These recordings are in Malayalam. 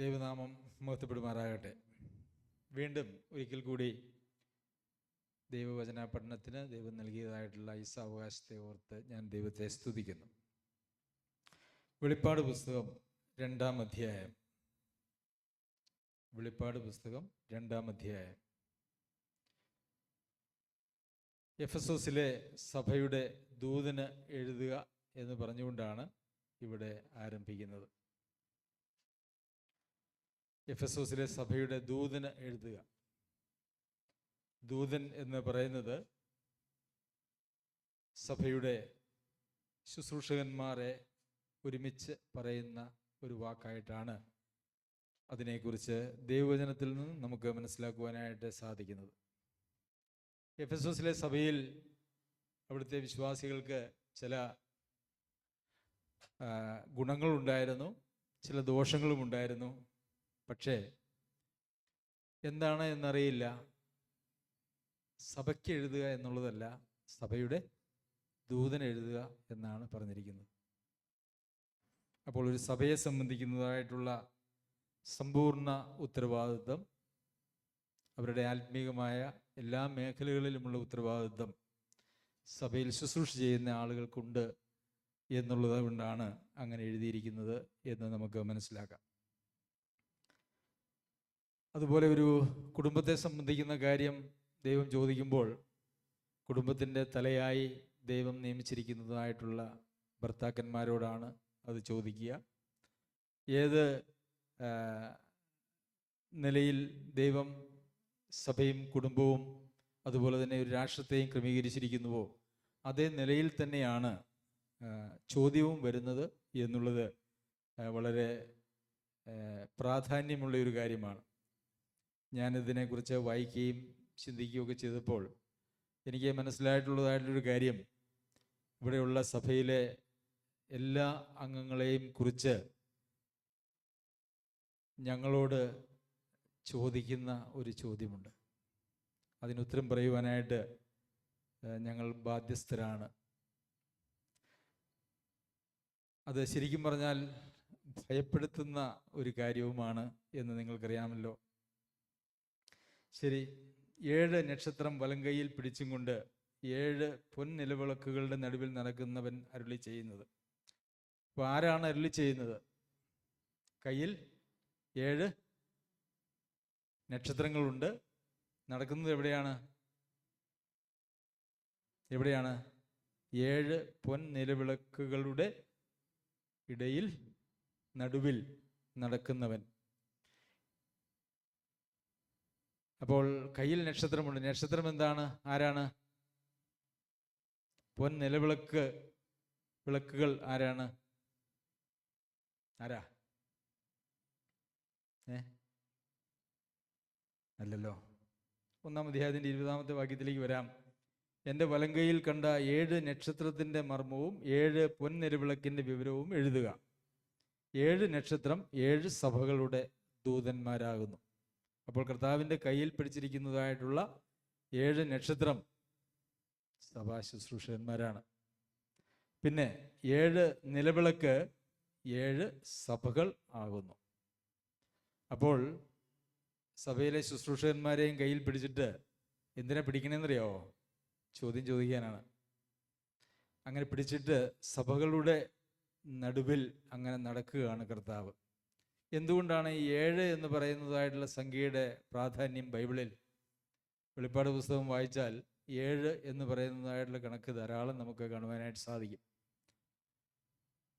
ദൈവനാമം മഹത്വപ്പെടുമാറാകട്ടെ. വീണ്ടും ഒരിക്കൽ കൂടി ദൈവവചന പഠനത്തിന് ദൈവം നൽകിയതായിട്ടുള്ള ഈ സാവകാശത്തെ ഓർത്ത് ഞാൻ ദൈവത്തെ സ്തുതിക്കുന്നു. വെളിപ്പാട് പുസ്തകം 2-ാം അധ്യായം. വെളിപ്പാട് പുസ്തകം 2-ാം അധ്യായം. എഫെസോസിലെ സഭയുടെ ദൂതന് എഴുതുക എന്ന് പറഞ്ഞുകൊണ്ടാണ് ഇവിടെ ആരംഭിക്കുന്നത്. എഫെസോസിലെ സഭയുടെ ദൂതന് എഴുതുക. ദൂതൻ എന്ന് പറയുന്നത് സഭയുടെ ശുശ്രൂഷകന്മാരെ ഒരുമിച്ച് പറയുന്ന ഒരു വാക്കായിട്ടാണ് അതിനെക്കുറിച്ച് ദൈവവചനത്തിൽ നിന്ന് നമുക്ക് മനസ്സിലാക്കുവാനായിട്ട് സാധിക്കുന്നത്. എഫെസോസിലെ സഭയിൽ അവിടുത്തെ വിശ്വാസികൾക്ക് ചില ഗുണങ്ങളുണ്ടായിരുന്നു, ചില ദോഷങ്ങളും ഉണ്ടായിരുന്നു. പക്ഷേ എന്താണ് എന്നറിയില്ല. സഭയ്ക്ക് എഴുതുക എന്നുള്ളതല്ല, സഭയുടെ ദൂതൻ എഴുതുക എന്നാണ് പറഞ്ഞിരിക്കുന്നത്. അപ്പോൾ ഒരു സഭയെ സംബന്ധിക്കുന്നതായിട്ടുള്ള സമ്പൂർണ്ണ ഉത്തരവാദിത്വം, അവരുടെ ആത്മീകമായ എല്ലാ മേഖലകളിലുമുള്ള ഉത്തരവാദിത്വം സഭയിൽ ശുശ്രൂഷ ചെയ്യുന്ന ആളുകൾക്കുണ്ട് എന്നുള്ളത് കൊണ്ടാണ് അങ്ങനെ എഴുതിയിരിക്കുന്നത് എന്ന് നമുക്ക് മനസ്സിലാക്കാം. അതുപോലെ ഒരു കുടുംബത്തെ സംബന്ധിക്കുന്ന കാര്യം ദൈവം ചോദിക്കുമ്പോൾ കുടുംബത്തിൻ്റെ തലയായി ദൈവം നിയമിച്ചിരിക്കുന്നതായിട്ടുള്ള ഭർത്താക്കന്മാരോടാണ് അത് ചോദിക്കുക. ഏത് നിലയിൽ ദൈവം സഭയും കുടുംബവും അതുപോലെ തന്നെ ഒരു രാഷ്ട്രത്തെയും ക്രമീകരിച്ചിരിക്കുന്നുവോ അതേ നിലയിൽ തന്നെയാണ് ചോദ്യവും വരുന്നത് എന്നുള്ളത് വളരെ പ്രാധാന്യമുള്ള ഒരു കാര്യമാണ്. ഞാനിതിനെക്കുറിച്ച് വായിക്കുകയും ചിന്തിക്കുകയൊക്കെ ചെയ്തപ്പോൾ എനിക്ക് മനസ്സിലായിട്ടുള്ളതായിട്ടുള്ളൊരു കാര്യം, ഇവിടെയുള്ള സഭയിലെ എല്ലാ അംഗങ്ങളെയും കുറിച്ച് ഞങ്ങളോട് ചോദിക്കുന്ന ഒരു ചോദ്യമുണ്ട്. അതിനുത്തരം പറയുവാനായിട്ട് ഞങ്ങൾ ബാധ്യസ്ഥരാണ്. അത് ശരിക്കും പറഞ്ഞാൽ ഭയപ്പെടുത്തുന്ന ഒരു കാര്യവുമാണ് എന്ന് നിങ്ങൾക്കറിയാമല്ലോ. ശരി, 7 നക്ഷത്രം വലങ്കൈയിൽ പിടിച്ചും കൊണ്ട് 7 പൊൻനിലവിളക്കുകളുടെ നടുവിൽ നടക്കുന്നവൻ അരുളി ചെയ്യുന്നത്. അപ്പോൾ ആരാണ് അരുളി ചെയ്യുന്നത്? കയ്യിൽ 7 നക്ഷത്രങ്ങളുണ്ട്. നടക്കുന്നത് എവിടെയാണ്? 7 പൊൻനിലവിളക്കുകളുടെ ഇടയിൽ നടുവിൽ നടക്കുന്നവൻ. അപ്പോൾ കയ്യിൽ നക്ഷത്രമുണ്ട്. നക്ഷത്രം എന്താണ്? ആരാണ്? വിളക്കുകൾ ആരാണ്? ആരാ? അല്ലല്ലോ. 1-ാം അധ്യായത്തിൻ്റെ 20-ാമത്തെ വാക്യത്തിലേക്ക് വരാം. എൻ്റെ വലങ്കയിൽ കണ്ട 7 നക്ഷത്രത്തിൻ്റെ മർമ്മവും 7 പൊൻനിലവിളക്കിൻ്റെ വിവരവും എഴുതുക. 7 നക്ഷത്രം 7 സഭകളുടെ ദൂതന്മാരാകുന്നു. അപ്പോൾ കർത്താവിൻ്റെ കയ്യിൽ പിടിച്ചിരിക്കുന്നതായിട്ടുള്ള 7 നക്ഷത്രം സഭാ ശുശ്രൂഷകന്മാരാണ്. പിന്നെ 7 നിലവിളക്ക് 7 സഭകൾ ആകുന്നു. അപ്പോൾ സഭയിലെ ശുശ്രൂഷകന്മാരെയും കയ്യിൽ പിടിച്ചിട്ട് എന്തിനാ പിടിക്കണമെന്നറിയാവോ? ചോദ്യം ചോദിക്കാനാണ്. അങ്ങനെ പിടിച്ചിട്ട് സഭകളുടെ നടുവിൽ അങ്ങനെ നടക്കുകയാണ് കർത്താവ്. എന്തുകൊണ്ടാണ് ഈ 7 എന്ന് പറയുന്നതായിട്ടുള്ള സംഖ്യയുടെ പ്രാധാന്യം? ബൈബിളിൽ വെളിപ്പാട് പുസ്തകം വായിച്ചാൽ 7 എന്ന് പറയുന്നതായിട്ടുള്ള കണക്ക് ധാരാളം നമുക്ക് കാണുവാനായിട്ട് സാധിക്കും.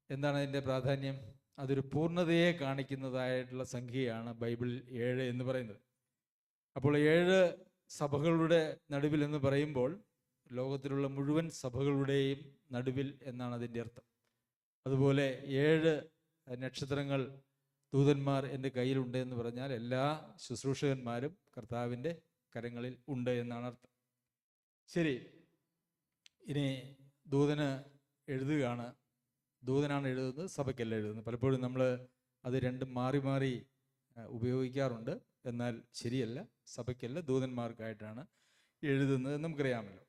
എന്താണ് അതിൻ്റെ പ്രാധാന്യം? അതൊരു പൂർണ്ണതയെ കാണിക്കുന്നതായിട്ടുള്ള സംഖ്യയാണ് ബൈബിളിൽ 7 എന്ന് പറയുന്നത്. അപ്പോൾ 7 സഭകളുടെ നടുവിൽ എന്ന് പറയുമ്പോൾ ലോകത്തിലുള്ള മുഴുവൻ സഭകളുടെയും നടുവിൽ എന്നാണ് അതിൻ്റെ അർത്ഥം. അതുപോലെ 7 നക്ഷത്രങ്ങൾ ദൂതന്മാർ എൻ്റെ കയ്യിലുണ്ട് എന്ന് പറഞ്ഞാൽ എല്ലാ ശുശ്രൂഷകന്മാരും കർത്താവിൻ്റെ കരങ്ങളിൽ ഉണ്ട് എന്നാണ് അർത്ഥം. ശരി, ഇനി ദൂതന് എഴുതുകയാണ്. ദൂതനാണ് എഴുതുന്നത്, സഭയ്ക്കല്ല എഴുതുന്നത്. പലപ്പോഴും നമ്മൾ അത് രണ്ടും മാറി മാറി ഉപയോഗിക്കാറുണ്ട്. എന്നാൽ ശരിയല്ല, സഭയ്ക്കല്ല, ദൂതന്മാർക്കായിട്ടാണ് എഴുതുന്നത് നമുക്കറിയാമല്ലോ.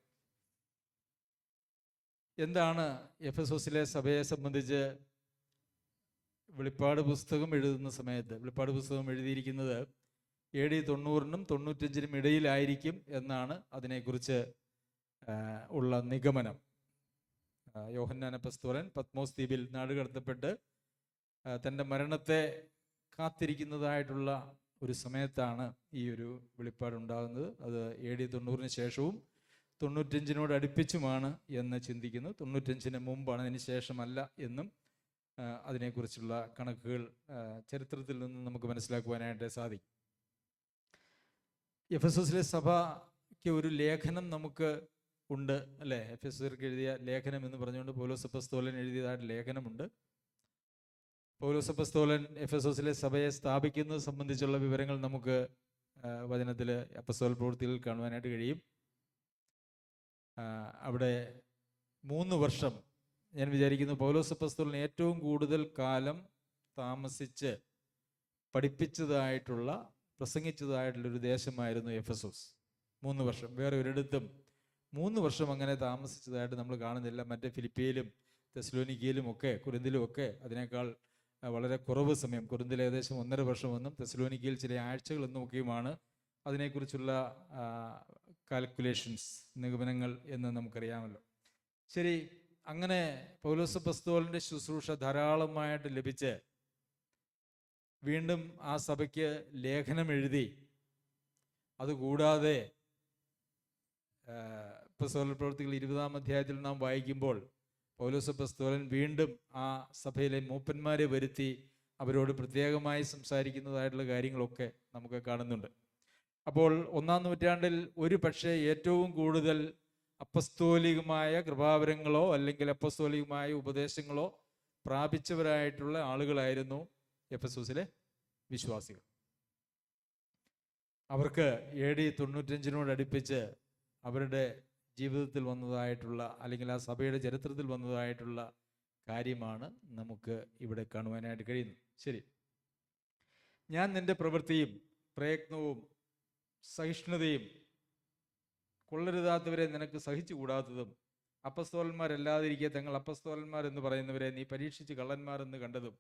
എന്താണ് എഫെസോസിലെ സഭയെ സംബന്ധിച്ച് വെളിപ്പാട് പുസ്തകം എഴുതുന്ന സമയത്ത്, വെളിപ്പാട് പുസ്തകം എഴുതിയിരിക്കുന്നത് AD 90-നും 95-നും ഇടയിലായിരിക്കും എന്നാണ് അതിനെക്കുറിച്ച് ഉള്ള നിഗമനം. യോഹന്നാൻ അപ്പോസ്തലൻ പത്മോസ് ദ്വീപിൽ നാടുകടത്തപ്പെട്ട് തൻ്റെ മരണത്തെ കാത്തിരിക്കുന്നതായിട്ടുള്ള ഒരു സമയത്താണ് ഈ ഒരു വെളിപ്പാടുണ്ടാകുന്നത്. അത് AD 90-ന് ശേഷവും 95-നോട് അടുപ്പിച്ചുമാണ് എന്ന് ചിന്തിക്കുന്നു. 95-ന് മുമ്പാണ്, അതിന് ശേഷമല്ല എന്നും അതിനെക്കുറിച്ചുള്ള കണക്കുകൾ ചരിത്രത്തിൽ നിന്ന് നമുക്ക് മനസ്സിലാക്കുവാനായിട്ട് സാധിക്കും. എഫെസോസിലെ സഭയ്ക്ക് ഒരു ലേഖനം നമുക്ക് ഉണ്ട്, അല്ലേ? എഫെസോസിലേക്ക് എഴുതിയ ലേഖനം എന്ന് പറഞ്ഞുകൊണ്ട് പൗലോസ് അപ്പോസ്തലൻ എഴുതിയതായിട്ട് ലേഖനമുണ്ട്. പൗലോസ് അപ്പോസ്തലൻ എഫെസോസിലെ സഭയെ സ്ഥാപിക്കുന്നത് സംബന്ധിച്ചുള്ള വിവരങ്ങൾ നമുക്ക് വചനത്തിൽ അപ്പോസ്തല പ്രവൃത്തിയിൽ കാണുവാനായിട്ട് കഴിയും. അവിടെ 3 വർഷം ഞാൻ വിചാരിക്കുന്നു പൗലോസ് അപ്പോസ്തലൻ ഏറ്റവും കൂടുതൽ കാലം താമസിച്ച് പഠിപ്പിച്ചതായിട്ടുള്ള, പ്രസംഗിച്ചതായിട്ടുള്ളൊരു ദേശമായിരുന്നു എഫെസോസ്. 3 വർഷം. വേറെ ഒരിടത്തും 3 വർഷം അങ്ങനെ താമസിച്ചതായിട്ട് നമ്മൾ കാണുന്നില്ല. മറ്റേ ഫിലിപ്പിയിലും തെസ്സലോനിക്കയിലും ഒക്കെ, കൊരിന്തിലും ഒക്കെ അതിനേക്കാൾ വളരെ കുറവ് സമയം. കൊരിന്തിൽ ഏകദേശം 1.5 വർഷമെന്നും തെസ്സലോനിക്കയിൽ ചില ആഴ്ചകളെന്നും ഒക്കെയുമാണ് അതിനെക്കുറിച്ചുള്ള കാൽക്കുലേഷൻസ്, നിഗമനങ്ങൾ എന്ന് നമുക്കറിയാമല്ലോ. ശരി, അങ്ങനെ പൗലോസ് അപ്പോസ്തലന്റെ ശുശ്രൂഷ ധാരാളമായിട്ട് ലഭിച്ച് വീണ്ടും ആ സഭയ്ക്ക് ലേഖനം എഴുതി. അതുകൂടാതെ അപ്പോസ്തല പ്രവൃത്തികൾ 20-ാം അധ്യായത്തിൽ നാം വായിക്കുമ്പോൾ പൗലോസ് അപ്പോസ്തലൻ വീണ്ടും ആ സഭയിലെ മൂപ്പന്മാരെ വരുത്തി അവരോട് പ്രത്യേകമായി സംസാരിക്കുന്നതായിട്ടുള്ള കാര്യങ്ങളൊക്കെ നമുക്ക് കാണുന്നുണ്ട്. അപ്പോൾ 1-ാം നൂറ്റാണ്ടിൽ ഒരു പക്ഷേ ഏറ്റവും കൂടുതൽ അപ്പസ്തോലികമായ കൃപാവരങ്ങളോ അല്ലെങ്കിൽ അപ്പസ്തോലികമായ ഉപദേശങ്ങളോ പ്രാപിച്ചവരായിട്ടുള്ള ആളുകളായിരുന്നു എഫെസോസിലെ വിശ്വാസികൾ. അവർക്ക് AD 95-നോട് അടുപ്പിച്ച് അവരുടെ ജീവിതത്തിൽ വന്നതായിട്ടുള്ള, അല്ലെങ്കിൽ ആ സഭയുടെ ചരിത്രത്തിൽ വന്നതായിട്ടുള്ള കാര്യമാണ് നമുക്ക് ഇവിടെ കാണുവാനായിട്ട് കഴിയുന്നത്. ശരി, ഞാൻ നിന്റെ പ്രവൃത്തിയും പ്രയത്നവും സഹിഷ്ണുതയും, കൊള്ളരുതാത്തവരെ നിനക്ക് സഹിച്ചുകൂടാത്തതും, അപ്പസ്തോലന്മാരല്ലാതിരിക്കെ തങ്ങൾ അപ്പസ്തോലന്മാർ എന്ന് പറയുന്നവരെ നീ പരീക്ഷിച്ച് കള്ളന്മാർ എന്ന് കണ്ടതും,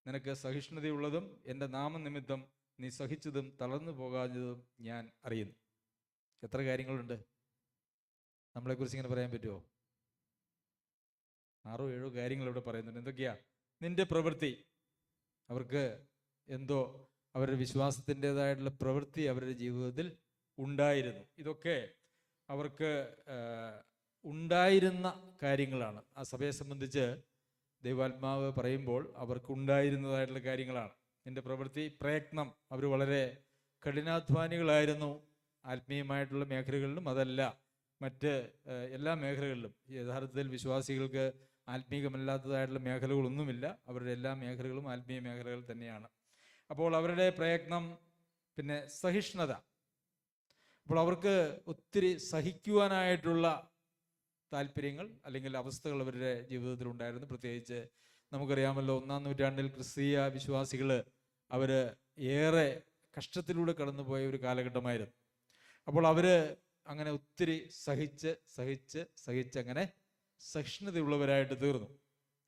നിനക്ക് സഹിഷ്ണുതയുള്ളതും എൻ്റെ നാമനിമിത്തം നീ സഹിച്ചതും തളർന്നു പോകാഞ്ഞതും ഞാൻ അറിയുന്നു. എത്ര കാര്യങ്ങളുണ്ട് നമ്മളെക്കുറിച്ച് ഇങ്ങനെ പറയാൻ പറ്റുമോ? 6-7 കാര്യങ്ങൾ ഇവിടെ പറയുന്നുണ്ട്. എന്തൊക്കെയാ? നിന്റെ പ്രവൃത്തി, അവർക്ക് എന്തോ അവരുടെ വിശ്വാസത്തിൻ്റെതായിട്ടുള്ള പ്രവൃത്തി അവരുടെ ജീവിതത്തിൽ ഉണ്ടായിരുന്നു. ഇതൊക്കെ അവർക്ക് ഉണ്ടായിരുന്ന കാര്യങ്ങളാണ്. ആ സഭയെ സംബന്ധിച്ച് ദൈവാത്മാവ് പറയുമ്പോൾ അവർക്ക് ഉണ്ടായിരുന്നതായിട്ടുള്ള കാര്യങ്ങളാണ്. നിന്റെ പ്രവൃത്തി, പ്രയത്നം, അവർ വളരെ കഠിനാധ്വാനികളായിരുന്നു ആത്മീയമായിട്ടുള്ള മേഖലകളിലും അതല്ല മറ്റ് എല്ലാ മേഖലകളിലും. യഥാർത്ഥത്തിൽ വിശ്വാസികൾക്ക് ആത്മീയമല്ലാത്തതായിട്ടുള്ള മേഖലകളൊന്നുമില്ല. അവരുടെ എല്ലാ മേഖലകളും ആത്മീയ മേഖലകൾ തന്നെയാണ്. അപ്പോൾ അവരുടെ പ്രയത്നം, പിന്നെ സഹിഷ്ണുത. അപ്പോൾ അവർക്ക് ഒത്തിരി സഹിക്കുവാനായിട്ടുള്ള താല്പര്യങ്ങൾ അല്ലെങ്കിൽ അവസ്ഥകൾ അവരുടെ ജീവിതത്തിൽ ഉണ്ടായിരുന്നു. പ്രത്യേകിച്ച് നമുക്കറിയാമല്ലോ, 1-ാം നൂറ്റാണ്ടിൽ ക്രിസ്തീയ വിശ്വാസികൾ അവർ ഏറെ കഷ്ടത്തിലൂടെ കടന്നുപോയ ഒരു കാലഘട്ടമായിരുന്നു. അപ്പോൾ അവർ അങ്ങനെ ഒത്തിരി സഹിച്ച് അങ്ങനെ സഹിഷ്ണുതയുള്ളവരായിട്ട് തീർന്നു.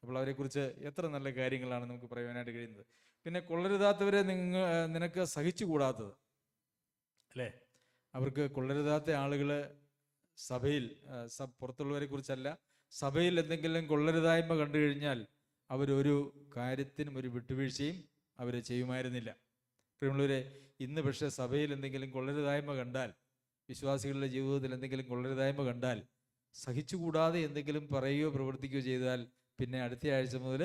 അപ്പോൾ അവരെക്കുറിച്ച് എത്ര നല്ല കാര്യങ്ങളാണ് നമുക്ക് പറയുവാനായിട്ട് കഴിയുന്നത്. പിന്നെ കൊള്ളരുതാത്തവരെ നിനക്ക് സഹിച്ചുകൂടാത്തത്, അല്ലേ? അവർക്ക് കൊള്ളരുതാത്ത ആളുകൾ സഭയിൽ, പുറത്തുള്ളവരെ കുറിച്ചല്ല, സഭയിൽ എന്തെങ്കിലും കൊള്ളരുതായ്മ കണ്ടു കഴിഞ്ഞാൽ അവരൊരു കാര്യത്തിനും ഒരു വിട്ടുവീഴ്ചയും അവർ ചെയ്യുമായിരുന്നില്ല. പ്രിയമുള്ളവരെ, ഇന്ന് പക്ഷേ സഭയിൽ എന്തെങ്കിലും കൊള്ളരുതായ്മ കണ്ടാൽ, വിശ്വാസികളുടെ ജീവിതത്തിൽ എന്തെങ്കിലും കൊള്ളരുതായ്മ കണ്ടാൽ, സഹിച്ചുകൂടാതെ എന്തെങ്കിലും പറയുകയോ പ്രവർത്തിക്കുകയോ ചെയ്താൽ പിന്നെ അടുത്ത ആഴ്ച മുതൽ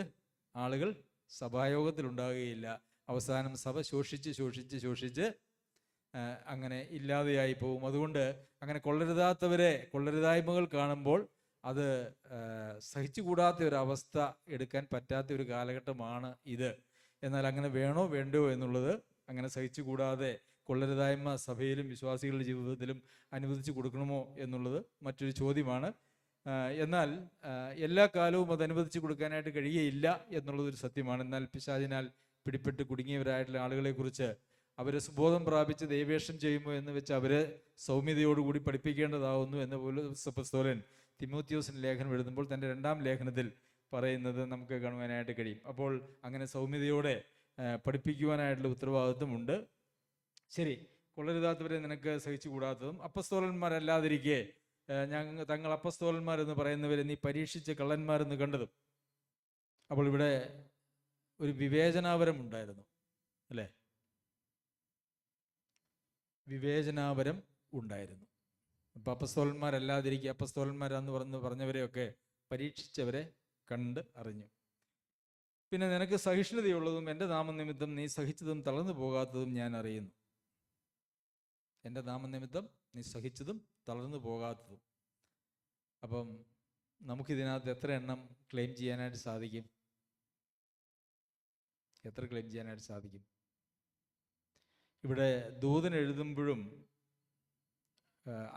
ആളുകൾ സഭായോഗത്തിൽ ഉണ്ടാകുകയില്ല. അവസാനം സഭ ശോഷിച്ച് അങ്ങനെ ഇല്ലാതെയായി പോകും. അതുകൊണ്ട് അങ്ങനെ കൊള്ളരുതായ്മകൾ കാണുമ്പോൾ അത് സഹിച്ചുകൂടാത്ത ഒരവസ്ഥ എടുക്കാൻ പറ്റാത്ത ഒരു കാലഘട്ടമാണ് ഇത്. എന്നാൽ അങ്ങനെ വേണോ വേണ്ടോ എന്നുള്ളത്, അങ്ങനെ സഹിച്ചുകൂടാതെ കൊള്ളരുതായ്മ സഭയിലും വിശ്വാസികളുടെ ജീവിതത്തിലും അനുവദിച്ചു കൊടുക്കണമോ എന്നുള്ളത് മറ്റൊരു ചോദ്യമാണ്. എന്നാൽ എല്ലാ കാലവും അത് അനുവദിച്ചു കൊടുക്കാനായിട്ട് കഴിയുകയില്ല എന്നുള്ളതൊരു സത്യമാണ്. എന്നാൽ പിശാചിനാൽ പിടിപ്പെട്ട് കുടുങ്ങിയവരായിട്ടുള്ള ആളുകളെക്കുറിച്ച് അവരെ സുബോധം പ്രാപിച്ച് ദൈവേഷം ചെയ്യുമോ എന്ന് വെച്ച് അവരെ സൗമ്യതയോടുകൂടി പഠിപ്പിക്കേണ്ടതാവുന്നു എന്ന് പോലും അപ്പോസ്തലൻ തിമോത്തിയോസിന് ലേഖനം എഴുതുമ്പോൾ തൻ്റെ 2-ാം ലേഖനത്തിൽ പറയുന്നത് നമുക്ക് കാണുവാനായിട്ട് കഴിയും. അപ്പോൾ അങ്ങനെ സൗമ്യതയോടെ പഠിപ്പിക്കുവാനായിട്ടുള്ള ഉത്തരവാദിത്വമുണ്ട്. ശരി, കൊള്ളരുതാത്തവരെ നിനക്ക് സഹിച്ചുകൂടാത്തതും അപ്പസ്തോലന്മാരല്ലാതിരിക്കെ തങ്ങൾ അപ്പസ്തോലന്മാരെന്ന് പറയുന്നവരെ നീ പരീക്ഷിച്ച് കള്ളന്മാരെന്ന് കണ്ടതും. അപ്പോൾ ഇവിടെ ഒരു വിവേചനാപരം ഉണ്ടായിരുന്നു, അല്ലേ? വിവേചനാപരം ഉണ്ടായിരുന്നു. അപ്പം അപ്പസ്തോലന്മാരല്ലാതിരിക്കുക, അപ്പസ്തോലന്മാരാന്ന് പറഞ്ഞവരെയൊക്കെ പരീക്ഷിച്ചവരെ കണ്ട് അറിഞ്ഞു. പിന്നെ നിനക്ക് സഹിഷ്ണുതയുള്ളതും എൻ്റെ നാമനിമിത്തം നീ സഹിച്ചതും തളർന്നു പോകാത്തതും ഞാൻ അറിയുന്നു. എൻ്റെ നാമനിമിത്തം നീ സഹിച്ചതും തളർന്നു പോകാത്തതും. അപ്പം നമുക്കിതിനകത്ത് എത്ര എണ്ണം ക്ലെയിം ചെയ്യാനായിട്ട് സാധിക്കും? എത്ര ക്ലെയിം ചെയ്യാനായിട്ട് സാധിക്കും? ഇവിടെ ദൂതൻ എഴുതുമ്പോഴും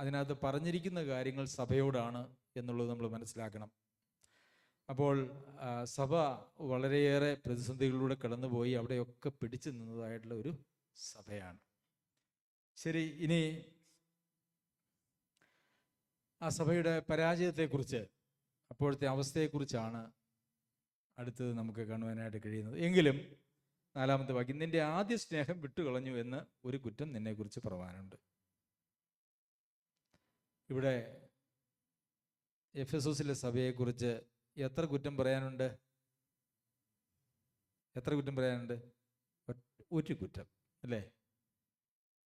അതിനകത്ത് പറഞ്ഞിരിക്കുന്ന കാര്യങ്ങൾ സഭയോടാണ് എന്നുള്ളത് നമ്മൾ മനസ്സിലാക്കണം. അപ്പോൾ സഭ വളരെയേറെ പ്രതിസന്ധികളിലൂടെ കടന്നുപോയി അവിടെയൊക്കെ പിടിച്ചു നിന്നതായിട്ടുള്ള ഒരു സഭയാണ്. ശരി, ഇനി ആ സഭയുടെ പരാജയത്തെക്കുറിച്ച്, അപ്പോഴത്തെ അവസ്ഥയെക്കുറിച്ചാണ് അടുത്തത് നമുക്ക് കാണുവാനായിട്ട് കഴിയുന്നത്. എങ്കിലും 4-ാമത്തെ വാക്യം, നിന്റെ ആദ്യ സ്നേഹം വിട്ടുകളഞ്ഞു എന്ന് ഒരു കുറ്റം നിന്നെക്കുറിച്ച് പറയാനുണ്ട്. ഇവിടെ എഫെസോസിലെ സഭയെക്കുറിച്ച് എത്ര കുറ്റം പറയാനുണ്ട്? എത്ര കുറ്റം പറയാനുണ്ട്? ഒരു കുറ്റം, അല്ലേ?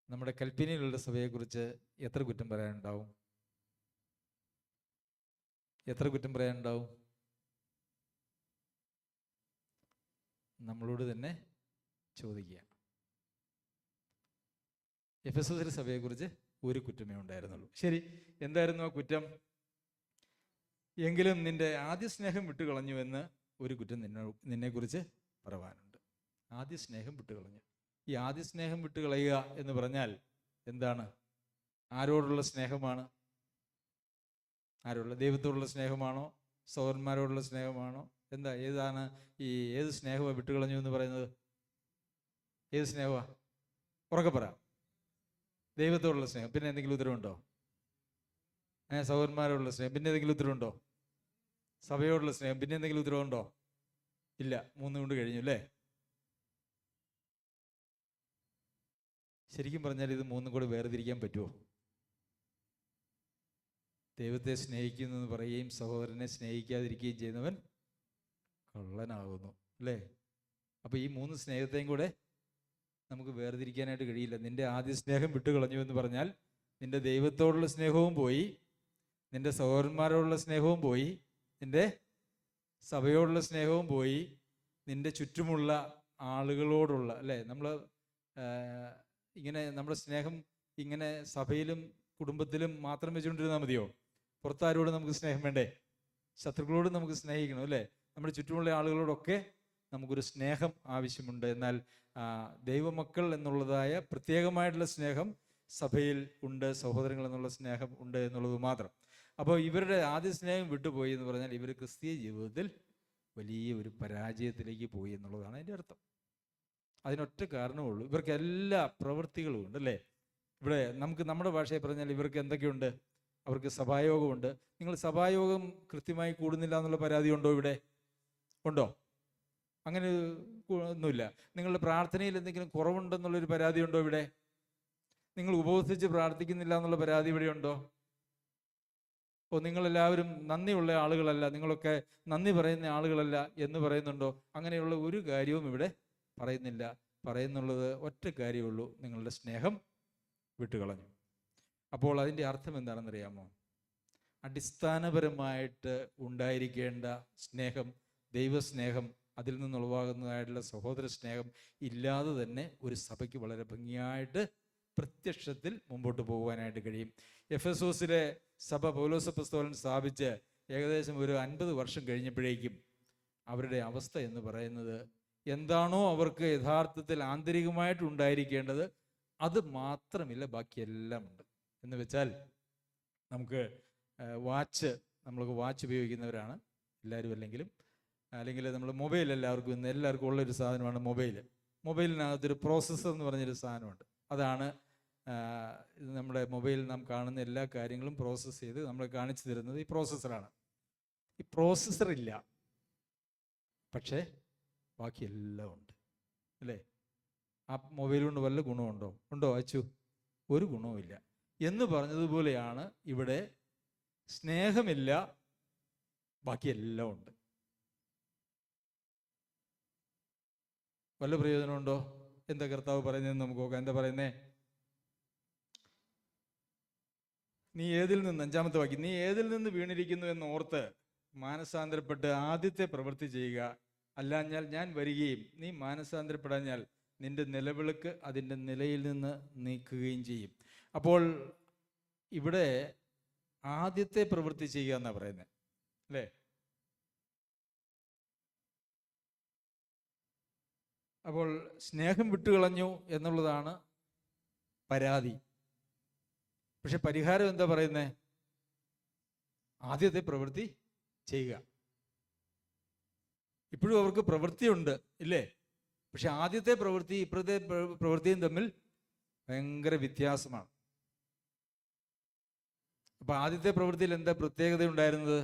നമ്മുടെ കൽപ്പിനിയിലുള്ള സഭയെക്കുറിച്ച് എത്ര കുറ്റം പറയാനുണ്ടാവും? എത്ര കുറ്റം പറയാനുണ്ടാവും? നമ്മളോട് തന്നെ ചോദിക്കുക. എഫെസോസിലെ സഭയെക്കുറിച്ച് ഒരു കുറ്റമേ ഉണ്ടായിരുന്നുള്ളൂ. ശരി, എന്തായിരുന്നു ആ കുറ്റം? എങ്കിലും നിന്റെ ആദ്യ സ്നേഹം വിട്ടുകളഞ്ഞു എന്ന് ഒരു കുറ്റം നിന്നെക്കുറിച്ച് പറയാനുണ്ട്. ആദ്യ സ്നേഹം വിട്ടുകളഞ്ഞു. ഈ ആദ്യ സ്നേഹം വിട്ടുകളയുക എന്ന് പറഞ്ഞാൽ എന്താണ്? ആരോടുള്ള സ്നേഹമാണ്? ആരോടുള്ള? ദൈവത്തോടുള്ള സ്നേഹമാണോ? സഹോദരന്മാരോടുള്ള സ്നേഹമാണോ? എന്താ, ഏതാണ് ഈ ഏത് സ്നേഹമാണ് വിട്ടുകളഞ്ഞു എന്ന് പറയുന്നത്? ഏത് സ്നേഹമാണ്? ഉറക്കെ പറ. ദൈവത്തോടുള്ള സ്നേഹം. പിന്നെ എന്തെങ്കിലും ഉത്തരവുണ്ടോ? സഹോദരന്മാരോടുള്ള സ്നേഹം. പിന്നെ എന്തെങ്കിലും ഉത്തരവുണ്ടോ? സഭയോടുള്ള സ്നേഹം. പിന്നെ എന്തെങ്കിലും ഉത്തരവുണ്ടോ? ഇല്ല, 3 കൊണ്ട് കഴിഞ്ഞു, അല്ലേ? ശരിക്കും പറഞ്ഞാൽ ഇത് 3 കൂടെ വേർതിരിക്കാൻ പറ്റുമോ? ദൈവത്തെ സ്നേഹിക്കുന്നു എന്ന് പറയുകയും സഹോദരനെ സ്നേഹിക്കാതിരിക്കുകയും ചെയ്യുന്നവൻ കള്ളനാകുന്നു, അല്ലേ? അപ്പോൾ ഈ 3 സ്നേഹത്തെയും കൂടെ നമുക്ക് വേർതിരിക്കാനായിട്ട് കഴിയില്ല. നിന്റെ ആദ്യ സ്നേഹം വിട്ടുകളഞ്ഞു എന്ന് പറഞ്ഞാൽ നിന്റെ ദൈവത്തോടുള്ള സ്നേഹവും പോയി, നിന്റെ സഹോദരന്മാരോടുള്ള സ്നേഹവും പോയി, നിന്റെ സഭയോടുള്ള സ്നേഹവും പോയി, നിന്റെ ചുറ്റുമുള്ള ആളുകളോടുള്ള, അല്ലേ? നമ്മൾ ഇങ്ങനെ നമ്മുടെ സ്നേഹം ഇങ്ങനെ സഭയിലും കുടുംബത്തിലും മാത്രം വെച്ചുകൊണ്ടിരുന്നാൽ മതിയോ? പുറത്താരോട് നമുക്ക് സ്നേഹം വേണ്ടേ? ശത്രുക്കളോട് നമുക്ക് സ്നേഹിക്കണം, അല്ലേ? നമ്മുടെ ചുറ്റുമുള്ള ആളുകളോടൊക്കെ നമുക്കൊരു സ്നേഹം ആവശ്യമുണ്ട്. എന്നാൽ ദൈവമക്കൾ എന്നുള്ളതായ പ്രത്യേകമായിട്ടുള്ള സ്നേഹം സഭയിൽ ഉണ്ട്, സഹോദരങ്ങൾ എന്നുള്ള സ്നേഹം ഉണ്ട് എന്നുള്ളത് മാത്രം. അപ്പോൾ ഇവരുടെ ആദ്യ സ്നേഹം വിട്ടുപോയി എന്ന് പറഞ്ഞാൽ ഇവർ ക്രിസ്തീയ ജീവിതത്തിൽ വലിയ ഒരു പരാജയത്തിലേക്ക് പോയി എന്നുള്ളതാണ് അതിൻ്റെ അർത്ഥം. അതിനൊറ്റ കാരണമുള്ളൂ, ഇവർക്ക് എല്ലാ പ്രവൃത്തികളും ഉണ്ട്, അല്ലേ? ഇവിടെ നമുക്ക് നമ്മുടെ ഭാഷയിൽ പറഞ്ഞാൽ ഇവർക്ക് എന്തൊക്കെയുണ്ട്? അവർക്ക് സഭായോഗമുണ്ട്. നിങ്ങൾ സഭായോഗം കൃത്യമായി കൂടുന്നില്ല എന്നുള്ള പരാതി ഉണ്ടോ? ഇവിടെ ഉണ്ടോ? അങ്ങനെ ഒന്നുമില്ല. നിങ്ങളുടെ പ്രാർത്ഥനയിൽ എന്തെങ്കിലും കുറവുണ്ടെന്നുള്ളൊരു പരാതി ഉണ്ടോ? ഇവിടെ നിങ്ങൾ ഉപവസിച്ച് പ്രാർത്ഥിക്കുന്നില്ല എന്നുള്ള പരാതി ഇവിടെ ഉണ്ടോ? നിങ്ങളെല്ലാവരും നന്ദിയുള്ള ആളുകളല്ല, നിങ്ങളൊക്കെ നന്ദി പറയുന്ന ആളുകളല്ല എന്ന് പറയുന്നുണ്ടോ? അങ്ങനെയുള്ള ഒരു കാര്യവും ഇവിടെ പറയുന്നില്ല. പറയുന്നുള്ളത് ഒറ്റ കാര്യമുള്ളൂ, നിങ്ങളുടെ സ്നേഹം വിട്ടുകളഞ്ഞു. അപ്പോൾ അതിൻ്റെ അർത്ഥം എന്താണെന്നറിയാമോ? അടിസ്ഥാനപരമായിട്ട് ഉണ്ടായിരിക്കേണ്ട സ്നേഹം, ദൈവസ്നേഹം, അതിൽ നിന്നുളവാകുന്നതായിട്ടുള്ള സഹോദര സ്നേഹം ഇല്ലാതെ തന്നെ ഒരു സഭയ്ക്ക് വളരെ ഭംഗിയായിട്ട് പ്രത്യക്ഷത്തിൽ മുമ്പോട്ട് പോകുവാനായിട്ട് കഴിയും. എഫെസോസിലെ സഭ പൗലോസ് അപ്പോസ്തലൻ സ്ഥാപിച്ച് ഏകദേശം ഒരു 50 വർഷം കഴിഞ്ഞപ്പോഴേക്കും അവരുടെ അവസ്ഥ എന്ന് പറയുന്നത് എന്താണോ അവർക്ക് യഥാർത്ഥത്തിൽ ആന്തരികമായിട്ട് ഉണ്ടായിരിക്കേണ്ടത് അത് മാത്രമില്ല, ബാക്കിയെല്ലാം ഉണ്ട്. എന്ന് വെച്ചാൽ നമ്മൾക്ക് വാച്ച് ഉപയോഗിക്കുന്നവരാണ് എല്ലാവരും, അല്ലെങ്കിൽ നമ്മൾ മൊബൈൽ എല്ലാവർക്കും ഉള്ളൊരു സാധനമാണ് മൊബൈൽ. മൊബൈലിനകത്തൊരു പ്രോസസ്സർ എന്ന് പറഞ്ഞൊരു സാധനമുണ്ട്. അതാണ് നമ്മുടെ മൊബൈലിൽ നാം കാണുന്ന എല്ലാ കാര്യങ്ങളും പ്രോസസ്സ് ചെയ്ത് നമ്മളെ കാണിച്ചു തരുന്നത് ഈ പ്രോസസ്സറാണ്. ഈ പ്രോസസ്സർ ഇല്ല, പക്ഷേ ബാക്കിയെല്ലാം ഉണ്ട്, അല്ലേ? ആ മൊബൈൽ കൊണ്ട് വല്ല ഗുണമുണ്ടോ? ഉണ്ടോ അച്ചു? ഒരു ഗുണവുമില്ല എന്ന് പറഞ്ഞതുപോലെയാണ് ഇവിടെ സ്നേഹമില്ല, ബാക്കിയെല്ലാം ഉണ്ട്. വല്ല പ്രയോജനമുണ്ടോ? എന്താ കർത്താവ് പറയുന്നതെന്ന് നമുക്ക് നോക്കാം. എന്താ പറയുന്നേ? നീ ഏതിൽ നിന്ന്, 5-ാമത്തെ വാക്യം, നീ ഏതിൽ നിന്ന് വീണിരിക്കുന്നു എന്ന് ഓർത്ത് മാനസാന്തരപ്പെട്ട് ആദ്യത്തെ പ്രവൃത്തി ചെയ്യുക, അല്ലാഞ്ഞാൽ ഞാൻ വരികയും നീ മാനസാന്തരപ്പെടാഞ്ഞാൽ നിന്റെ നിലവിളക്ക് അതിൻ്റെ നിലയിൽ നിന്ന് നീക്കുകയും ചെയ്യും. അപ്പോൾ ഇവിടെ ആദ്യത്തെ പ്രവൃത്തി ചെയ്യുക എന്നാണ് പറയുന്നത്, അല്ലേ? അപ്പോൾ സ്നേഹം വിട്ടുകളഞ്ഞു എന്നുള്ളതാണ് പരാതി. പക്ഷെ പരിഹാരം എന്താ പറയുന്നത്? ആദ്യത്തെ പ്രവൃത്തി ചെയ്യുക. ഇപ്പോഴും അവർക്ക് പ്രവൃത്തിയുണ്ട്, ഇല്ലേ? പക്ഷെ ആദ്യത്തെ പ്രവൃത്തി ഇപ്പോഴത്തെ പ്രവൃത്തിയും തമ്മിൽ ഭയങ്കര വ്യത്യാസമാണ്. അപ്പൊ ആദ്യത്തെ പ്രവൃത്തിയിൽ എന്താ പ്രത്യേകത ഉണ്ടായിരുന്നത്?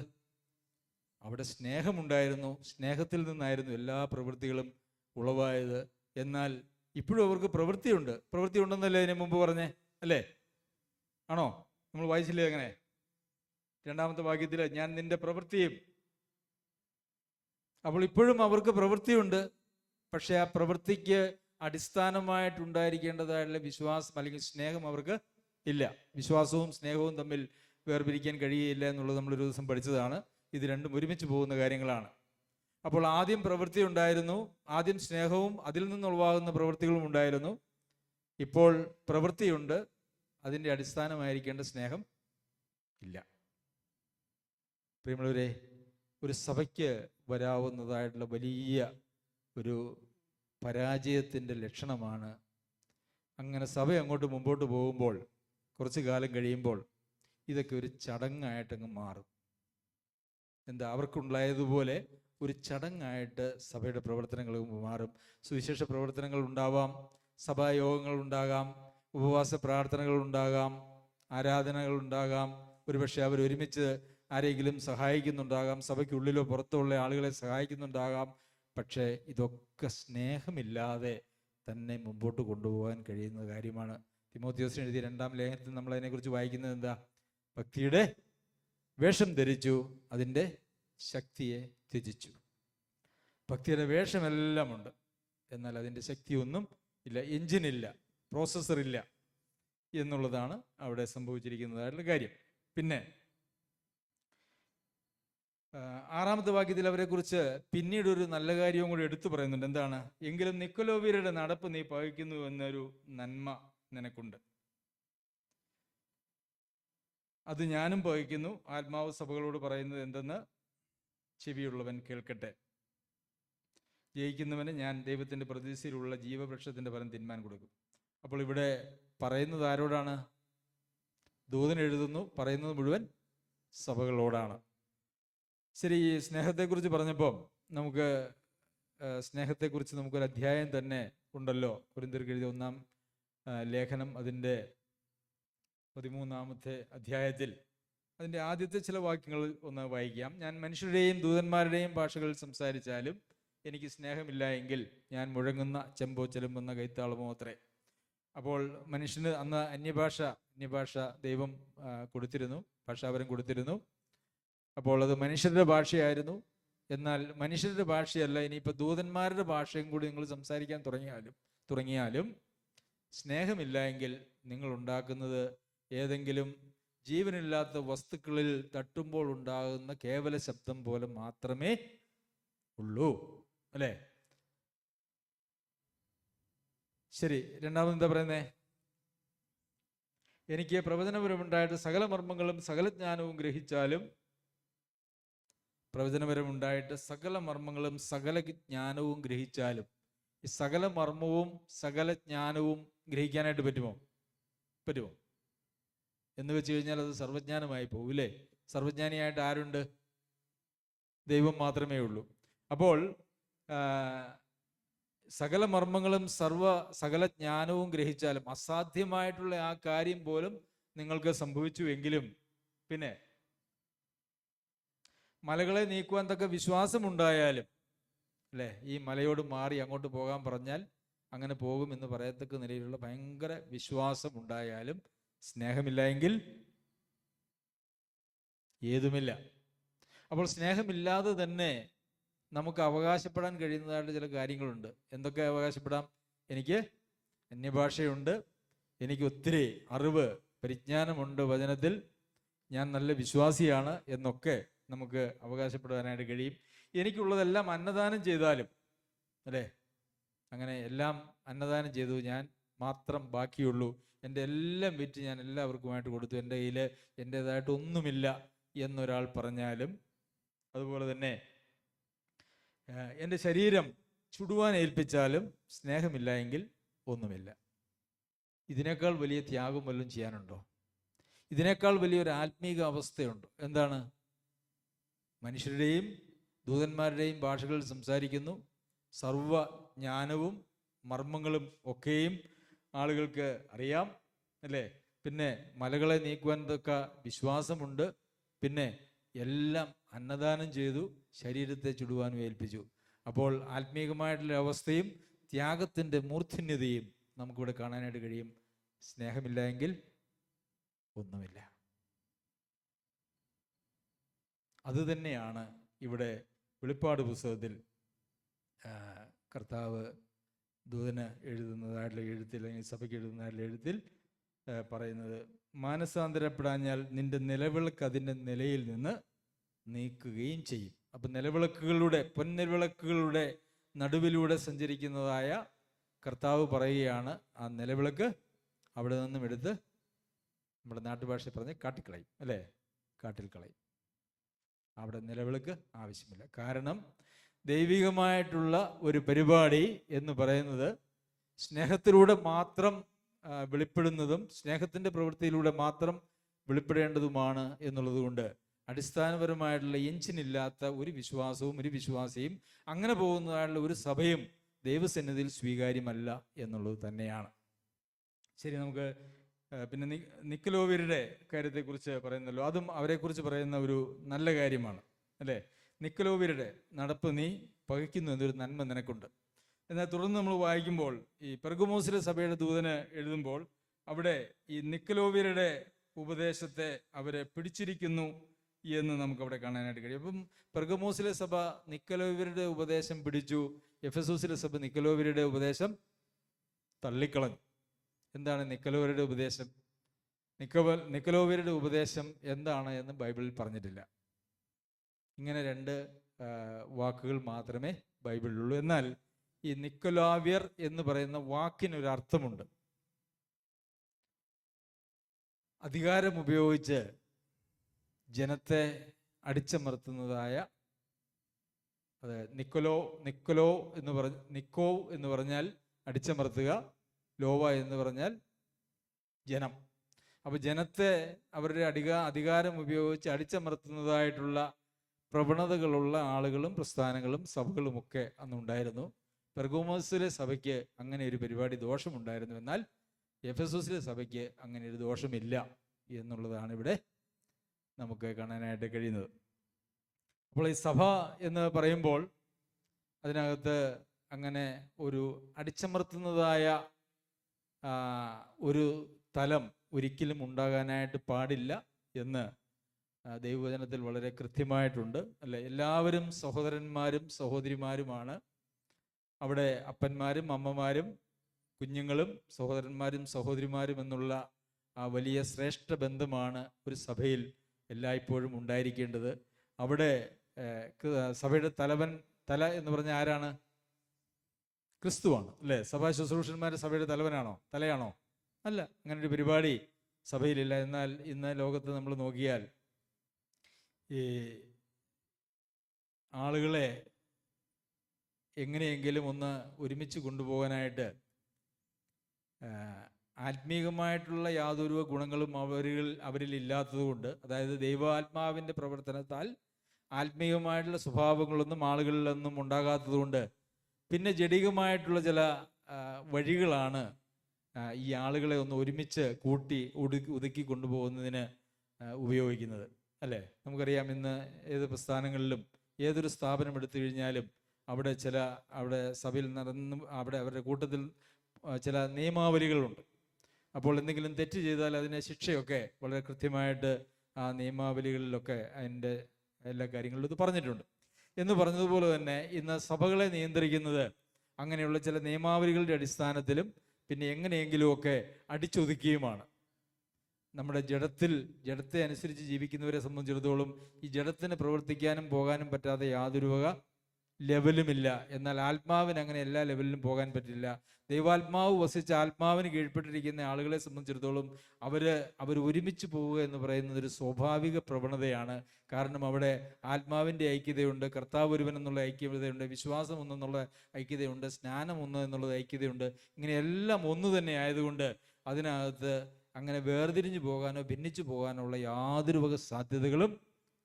അവിടെ സ്നേഹമുണ്ടായിരുന്നു, സ്നേഹത്തിൽ നിന്നായിരുന്നു എല്ലാ പ്രവൃത്തികളും ഉളവായത്. എന്നാൽ ഇപ്പോഴും അവർക്ക് പ്രവൃത്തിയുണ്ട്. പ്രവൃത്തി ഉണ്ടെന്നല്ലേ അതിന് മുമ്പ് പറഞ്ഞേ, അല്ലേ? ആണോ? നമ്മൾ വായിച്ചില്ലേ അങ്ങനെ? 2-ാമത്തെ വാക്യത്തിൽ ഞാൻ നിന്റെ പ്രവൃത്തിയും. അപ്പോൾ ഇപ്പോഴും അവർക്ക് പ്രവൃത്തിയുണ്ട്, പക്ഷെ ആ പ്രവൃത്തിക്ക് അടിസ്ഥാനമായിട്ടുണ്ടായിരിക്കേണ്ടതായിട്ടുള്ള വിശ്വാസം അല്ലെങ്കിൽ സ്നേഹം അവർക്ക് ഇല്ല. വിശ്വാസവും സ്നേഹവും തമ്മിൽ വേർപിരിക്കാൻ കഴിയുകയില്ല എന്നുള്ളത് നമ്മളൊരു ദിവസം പഠിച്ചതാണ്. ഇത് രണ്ടും ഒരുമിച്ച് പോകുന്ന കാര്യങ്ങളാണ്. അപ്പോൾ ആദ്യം പ്രവൃത്തി ഉണ്ടായിരുന്നു, ആദ്യം സ്നേഹവും അതിൽ നിന്നുളവാകുന്ന പ്രവൃത്തികളും ഉണ്ടായിരുന്നു. ഇപ്പോൾ പ്രവൃത്തിയുണ്ട്, അതിൻ്റെ അടിസ്ഥാനമായിരിക്കേണ്ട സ്നേഹം ഇല്ല. പ്രിയമുള്ളവരെ, ഒരു സഭയ്ക്ക് വരാവുന്നതായിട്ടുള്ള വലിയ ഒരു പരാജയത്തിൻ്റെ ലക്ഷണമാണ് അങ്ങനെ സഭ അങ്ങോട്ട് മുമ്പോട്ട് പോകുമ്പോൾ കുറച്ച് കാലം കഴിയുമ്പോൾ ഇതൊക്കെ ഒരു ചടങ്ങായിട്ടങ്ങ് മാറും. എന്താ? അവർക്കുണ്ടായതുപോലെ ഒരു ചടങ്ങായിട്ട് സഭയുടെ പ്രവർത്തനങ്ങൾ മാറും. സുവിശേഷ പ്രവർത്തനങ്ങൾ ഉണ്ടാവാം, സഭായോഗങ്ങൾ ഉണ്ടാകാം, ഉപവാസ പ്രാർത്ഥനകൾ ഉണ്ടാകാം, ആരാധനകൾ ഉണ്ടാകാം, ഒരുപക്ഷെ അവർ ഒരുമിച്ച് ആരെങ്കിലും സഹായിക്കുന്നുണ്ടാകാം, സഭയ്ക്കുള്ളിലോ പുറത്തോ ഉള്ള ആളുകളെ സഹായിക്കുന്നുണ്ടാകാം. പക്ഷേ ഇതൊക്കെ സ്നേഹമില്ലാതെ തന്നെ മുമ്പോട്ട് കൊണ്ടുപോകാൻ കഴിയുന്ന കാര്യമാണ്. തിമോഥെയോസിന് എഴുതിയ 2-ാം ലേഖനത്തിൽ നമ്മൾ അതിനെക്കുറിച്ച് വായിക്കുന്നത് എന്താ? ഭക്തിയുടെ വേഷം ധരിച്ചു, അതിൻ്റെ ശക്തിയെ ത്യജിച്ചു. ഭക്തിയുടെ വേഷമെല്ലാം ഉണ്ട്, എന്നാൽ അതിൻ്റെ ശക്തിയൊന്നും ഇല്ല, എഞ്ചിനില്ല, പ്രോസസ്സറില്ല എന്നുള്ളതാണ് അവിടെ സംഭവിച്ചിരിക്കുന്നതായിട്ടുള്ള കാര്യം. പിന്നെ 6-ാമത്തെ വാക്യത്തിൽ അവരെക്കുറിച്ച് പിന്നീട് ഒരു നല്ല കാര്യവും കൂടി എടുത്തു പറയുന്നുണ്ട്. എന്താണ്? എങ്കിലും നിക്കൊലോവ്യരുടെ നടപ്പ് നീ പകയ്ക്കുന്നു എന്നൊരു നന്മ നിനക്കുണ്ട്, അത് ഞാനും പകയ്ക്കുന്നു. ആത്മാവ് സഭകളോട് പറയുന്നത് എന്തെന്ന് ചെവിയുള്ളവൻ കേൾക്കട്ടെ. ജയിക്കുന്നവന് ഞാൻ ദൈവത്തിൻ്റെ പ്രതീക്ഷയിലുള്ള ജീവവൃക്ഷത്തിൻ്റെ ഫലം തിന്മാൻ കൊടുക്കും. അപ്പോൾ ഇവിടെ പറയുന്നത് ആരോടാണ്? ദൂതൻ എഴുതുന്നു, പറയുന്നത് മുഴുവൻ സഭകളോടാണ്. ശരി, ഈ സ്നേഹത്തെക്കുറിച്ച് പറഞ്ഞപ്പോൾ നമുക്ക് സ്നേഹത്തെക്കുറിച്ച് നമുക്കൊരു അധ്യായം തന്നെ ഉണ്ടല്ലോ. കൊരിന്ത്യർക്ക് എഴുതിയ 1-ാം ലേഖനം അതിൻ്റെ 13-ാമത്തെ അധ്യായത്തിൽ അതിൻ്റെ ആദ്യത്തെ ചില വാക്യങ്ങൾ ഒന്ന് വായിക്കാം. ഞാൻ മനുഷ്യരുടെയും ദൂതന്മാരുടെയും ഭാഷകളിൽ സംസാരിച്ചാലും എനിക്ക് സ്നേഹമില്ല എങ്കിൽ ഞാൻ മുഴങ്ങുന്ന ചെമ്പോ ചെലുമ്പുന്ന കൈത്താളമോ അത്രേ. അപ്പോൾ മനുഷ്യന് അന്ന് അന്യഭാഷ ദൈവം കൊടുത്തിരുന്നു, ഭാഷാപരം കൊടുത്തിരുന്നു. അപ്പോൾ അത് മനുഷ്യരുടെ ഭാഷയായിരുന്നു. എന്നാൽ മനുഷ്യരുടെ ഭാഷയല്ല, ഇനിയിപ്പോൾ ദൂതന്മാരുടെ ഭാഷയും കൂടി നിങ്ങൾ സംസാരിക്കാൻ തുടങ്ങിയാലും സ്നേഹമില്ല എങ്കിൽ നിങ്ങൾ ഉണ്ടാക്കുന്നത് ഏതെങ്കിലും ജീവനില്ലാത്ത വസ്തുക്കളിൽ തട്ടുമ്പോൾ ഉണ്ടാകുന്ന കേവല ശബ്ദം പോലെ മാത്രമേ ഉള്ളൂ, അല്ലേ? ശരി, 2-ാമത് എന്താ പറയുന്നേ? എനിക്ക് പ്രവചനപരമുണ്ടായിട്ട് സകല മർമ്മങ്ങളും സകല ജ്ഞാനവും ഗ്രഹിച്ചാലും, പ്രവചനപരമുണ്ടായിട്ട് സകല മർമ്മങ്ങളും സകല ജ്ഞാനവും ഗ്രഹിച്ചാലും, ഈ സകല മർമ്മവും സകല ജ്ഞാനവും ഗ്രഹിക്കാനായിട്ട് പറ്റുമോ? എന്ന് വെച്ച് കഴിഞ്ഞാൽ അത് സർവജ്ഞാനമായി പോകൂലേ? സർവജ്ഞാനിയായിട്ട് ആരുണ്ട്? ദൈവം മാത്രമേ ഉള്ളൂ. അപ്പോൾ സകല മർമ്മങ്ങളും സകല ജ്ഞാനവും ഗ്രഹിച്ചാലും അസാധ്യമായിട്ടുള്ള ആ കാര്യം പോലും നിങ്ങൾക്ക് സംഭവിച്ചു എങ്കിലും, പിന്നെ മലകളെ നീക്കുവാൻ തക്ക വിശ്വാസമുണ്ടായാലും, അല്ലേ? ഈ മലയോട് മാറി അങ്ങോട്ട് പോകാൻ പറഞ്ഞാൽ അങ്ങനെ പോകും എന്ന് പറയത്തക്ക നിലയിലുള്ള ഭയങ്കര വിശ്വാസം ഉണ്ടായാലും സ്നേഹമില്ല എങ്കിൽ ഏതുമില്ല. അപ്പോൾ സ്നേഹമില്ലാതെ തന്നെ നമുക്ക് അവകാശപ്പെടാൻ കഴിയുന്നതായിട്ട് ചില കാര്യങ്ങളുണ്ട്. എന്തൊക്കെ അവകാശപ്പെടാം? എനിക്ക് അന്യഭാഷയുണ്ട്, എനിക്ക് ഒത്തിരി അറിവ് പരിജ്ഞാനമുണ്ട് വചനത്തിൽ, ഞാൻ നല്ല വിശ്വാസിയാണ് എന്നൊക്കെ നമുക്ക് അവകാശപ്പെടുവാനായിട്ട് കഴിയും. എനിക്കുള്ളതെല്ലാം അന്നദാനം ചെയ്താലും, അല്ലേ, അങ്ങനെ എല്ലാം അന്നദാനം ചെയ്തു, ഞാൻ മാത്രം ബാക്കിയുള്ളൂ, എൻ്റെ എല്ലാം വിറ്റ് ഞാൻ എല്ലാവർക്കുമായിട്ട് കൊടുത്തു, എൻ്റെ കയ്യിൽ എൻ്റേതായിട്ട് ഒന്നുമില്ല എന്നൊരാൾ പറഞ്ഞാലും, അതുപോലെ തന്നെ എൻ്റെ ശരീരം ചുടുവാൻ ഏൽപ്പിച്ചാലും സ്നേഹമില്ല എങ്കിൽ ഒന്നുമില്ല. ഇതിനേക്കാൾ വലിയ ത്യാഗം വല്ലതും ചെയ്യാനുണ്ടോ? ഇതിനേക്കാൾ വലിയൊരു ആത്മീക അവസ്ഥയുണ്ടോ? എന്താണ്? മനുഷ്യരുടെയും ദൂതന്മാരുടെയും ഭാഷകളിൽ സംസാരിക്കുന്നു, സർവജ്ഞാനവും മർമ്മങ്ങളും ഒക്കെയും ആളുകൾക്ക് അറിയാം, അല്ലേ? പിന്നെ മലകളെ നീക്കുവാൻ തക്ക വിശ്വാസമുണ്ട്, പിന്നെ എല്ലാം അന്നദാനം ചെയ്തു, ശരീരത്തെ ചുടുവാനും ഏൽപ്പിച്ചു. അപ്പോൾ ആത്മീകമായിട്ടുള്ള അവസ്ഥയും ത്യാഗത്തിൻ്റെ മൂർധന്യതയും നമുക്കിവിടെ കാണാനായിട്ട് കഴിയും. സ്നേഹമില്ല എങ്കിൽ ഒന്നുമില്ല. അതുതന്നെയാണ് ഇവിടെ വെളിപ്പാട് പുസ്തകത്തിൽ കർത്താവ് ദൂതന് എഴുതുന്നതായിട്ടുള്ള എഴുത്തിൽ, അല്ലെങ്കിൽ സഭയ്ക്ക് എഴുതുന്നതായിട്ടുള്ള എഴുത്തിൽ പറയുന്നത്, മാനസാന്തരപ്പെടാഞ്ഞാൽ നിന്റെ നിലവിളക്ക് അതിൻ്റെ നിലയിൽ നിന്ന് നീക്കുകയും ചെയ്യും. അപ്പം നിലവിളക്കുകളുടെ, പൊൻനിലവിളക്കുകളുടെ നടുവിലൂടെ സഞ്ചരിക്കുന്നതായ കർത്താവ് പറയുകയാണ്, ആ നിലവിളക്ക് അവിടെ നിന്നും എടുത്ത് നമ്മുടെ നാട്ടുഭാഷയിൽ പറഞ്ഞ് കാട്ടിക്കളയും, അല്ലേ? കാട്ടിൽ കളയും. അവിടെ നിലവിളക്ക് ആവശ്യമില്ല. കാരണം ദൈവികമായിട്ടുള്ള ഒരു പരിപാടി എന്ന് പറയുന്നത് സ്നേഹത്തിലൂടെ മാത്രം വെളിപ്പെടുന്നതും സ്നേഹത്തിൻ്റെ പ്രവൃത്തിയിലൂടെ മാത്രം വെളിപ്പെടേണ്ടതുമാണ് എന്നുള്ളത് കൊണ്ട് അടിസ്ഥാനപരമായിട്ടുള്ള എഞ്ചിനില്ലാത്ത ഒരു വിശ്വാസവും ഒരു വിശ്വാസിയും അങ്ങനെ പോകുന്നതായിട്ടുള്ള ഒരു സഭയും ദൈവസന്നിധിയിൽ സ്വീകാര്യമല്ല എന്നുള്ളത് തന്നെയാണ്. ശരി, നമുക്ക് പിന്നെ നിക്കലോവ്യരുടെ കാര്യത്തെക്കുറിച്ച് പറയുന്നല്ലോ, അതും അവരെക്കുറിച്ച് പറയുന്ന ഒരു നല്ല കാര്യമാണ്, അല്ലേ? നിക്കലോവ്യരുടെ നടപ്പ് നീ പകയ്ക്കുന്നു എന്നൊരു നന്മ നിനക്കുണ്ട്. എന്നാൽ തുടർന്ന് നമ്മൾ വായിക്കുമ്പോൾ ഈ പെർഗമോസിലെ സഭയുടെ ദൂതന് എഴുതുമ്പോൾ അവിടെ ഈ നിക്കലോവ്യരുടെ ഉപദേശത്തെ അവരെ പിടിച്ചിരിക്കുന്നു എന്ന് നമുക്കവിടെ കാണാനായിട്ട് കഴിയും. അപ്പം പെർഗമോസിലെ സഭ നിക്കലോവ്യരുടെ ഉപദേശം പിടിച്ചു, എഫെസോസിലെ സഭ നിക്കലോവ്യരുടെ ഉപദേശം തള്ളിക്കളഞ്ഞു. എന്താണ് നിക്കലോവ്യരുടെ ഉപദേശം? നിക്കലോവ്യരുടെ ഉപദേശം എന്താണ് എന്ന് ബൈബിളിൽ പറഞ്ഞിട്ടില്ല. ഇങ്ങനെ രണ്ട് വാക്കുകൾ മാത്രമേ ബൈബിളിലുള്ളൂ. എന്നാൽ ഈ നിക്കലോവ്യർ എന്ന് പറയുന്ന വാക്കിനൊരർത്ഥമുണ്ട്. അധികാരം ഉപയോഗിച്ച് ജനത്തെ അടിച്ചമർത്തുന്നതായ, അത് നിക്കോ എന്ന് പറഞ്ഞാൽ അടിച്ചമർത്തുക, ലോവ എന്ന് പറഞ്ഞാൽ ജനം. അപ്പോൾ ജനത്തെ അവരുടെ അധികാരം ഉപയോഗിച്ച് അടിച്ചമർത്തുന്നതായിട്ടുള്ള പ്രവണതകളുള്ള ആളുകളും പ്രസ്ഥാനങ്ങളും സഭകളുമൊക്കെ അന്നുണ്ടായിരുന്നു. പെർഗമോസിലെ സഭയ്ക്ക് അങ്ങനെ ഒരു പരിപാടി ദോഷമുണ്ടായിരുന്നു. എന്നാൽ എഫെസോസിലെ സഭയ്ക്ക് അങ്ങനെ ഒരു ദോഷമില്ല എന്നുള്ളതാണ് ഇവിടെ നമുക്ക് കാണാനായിട്ട് കഴിയുന്നത്. അപ്പോൾ ഈ സഭ എന്ന് പറയുമ്പോൾ അതിനകത്ത് അങ്ങനെ ഒരു അടിച്ചമർത്തുന്നതായ ഒരു തലം ഒരിക്കലും ഉണ്ടാകാനായിട്ട് പാടില്ല എന്ന് ദൈവവചനത്തിൽ വളരെ കൃത്യമായിട്ടുണ്ട്, അല്ലെ? എല്ലാവരും സഹോദരന്മാരും സഹോദരിമാരുമാണ്. അവിടെ അപ്പന്മാരും അമ്മമാരും കുഞ്ഞുങ്ങളും സഹോദരന്മാരും സഹോദരിമാരും എന്നുള്ള ആ വലിയ ശ്രേഷ്ഠ ബന്ധമാണ് ഒരു സഭയിൽ എല്ലായ്പ്പോഴും ഉണ്ടായിരിക്കേണ്ടത്. അവിടെ സഭയുടെ തല എന്ന് പറഞ്ഞാൽ ആരാണ്? ക്രിസ്തുവാണ്, അല്ലേ? സഭാ ശുശ്രൂഷന്മാർ സഭയുടെ തലയാണോ? അല്ല, അങ്ങനെ ഒരു പരിപാടി സഭയിലില്ല. എന്നാൽ ഇന്ന് ലോകത്ത് നമ്മൾ നോക്കിയാൽ ഈ ആളുകളെ എങ്ങനെയെങ്കിലും ഒന്ന് ഒരുമിച്ച് കൊണ്ടുപോകാനായിട്ട് ആത്മീകമായിട്ടുള്ള യാതൊരു ഗുണങ്ങളും അവരിൽ ഇല്ലാത്തതുകൊണ്ട്, അതായത് ദൈവാത്മാവിൻ്റെ പ്രവർത്തനത്താൽ ആത്മീയമായിട്ടുള്ള സ്വഭാവങ്ങളൊന്നും ആളുകളിലൊന്നും ഉണ്ടാകാത്തതുകൊണ്ട് പിന്നെ ജഡികമായിട്ടുള്ള ചില വഴികളാണ് ഈ ആളുകളെ ഒന്ന് ഒരുമിച്ച് ഒതുക്കി കൊണ്ടുപോകുന്നതിന് ഉപയോഗിക്കുന്നത്, അല്ലേ? നമുക്കറിയാം, ഇന്ന് ഏത് പ്രസ്ഥാനങ്ങളിലും ഏതൊരു സ്ഥാപനം എടുത്തു കഴിഞ്ഞാലും അവിടെ സഭയിൽ അവരുടെ കൂട്ടത്തിൽ ചില നിയമാവലികളുണ്ട്. അപ്പോൾ എന്തെങ്കിലും തെറ്റ് ചെയ്താൽ അതിനെ ശിക്ഷയൊക്കെ വളരെ കൃത്യമായിട്ട് ആ നിയമാവലികളിലൊക്കെ അതിൻ്റെ എല്ലാ കാര്യങ്ങളിലും ഇത് പറഞ്ഞിട്ടുണ്ട്. എന്ന് പറഞ്ഞതുപോലെ തന്നെ ഇന്ന് സഭകളെ നിയന്ത്രിക്കുന്നത് അങ്ങനെയുള്ള ചില നിയമാവലികളുടെ അടിസ്ഥാനത്തിലും പിന്നെ എങ്ങനെയെങ്കിലുമൊക്കെ അടിച്ചൊതുക്കിയുമാണ്. നമ്മുടെ ജഡത്തെ അനുസരിച്ച് ജീവിക്കുന്നവരെ സംബന്ധിച്ചിടത്തോളം ഈ ജഡത്തിന് പ്രവർത്തിക്കാനും പോകാനും പറ്റാതെ യാതൊരു വക ലെവലുമില്ല. എന്നാൽ ആത്മാവിന് അങ്ങനെ എല്ലാ ലെവലിലും പോകാൻ പറ്റില്ല. ദൈവാത്മാവ് വസിച്ച ആത്മാവിന് കീഴ്പ്പെട്ടിരിക്കുന്ന ആളുകളെ സംബന്ധിച്ചിടത്തോളം അവർ ഒരുമിച്ച് പോവുക എന്ന് പറയുന്നത് ഒരു സ്വാഭാവിക പ്രവണതയാണ്. കാരണം അവിടെ ആത്മാവിൻ്റെ ഐക്യതയുണ്ട്, കർത്താവ് ഒരുവൻ എന്നുള്ള ഐക്യതയുണ്ട്, വിശ്വാസം ഒന്നെന്നുള്ള ഐക്യതയുണ്ട്, സ്നാനം ഒന്ന് എന്നുള്ളത് ഐക്യതയുണ്ട്. ഇങ്ങനെ എല്ലാം ഒന്ന് തന്നെ ആയതുകൊണ്ട് അതിനകത്ത് അങ്ങനെ വേർതിരിഞ്ഞു പോകാനോ ഭിന്നിച്ചു പോകാനോ ഉള്ള യാതൊരു വക സാധ്യതകളും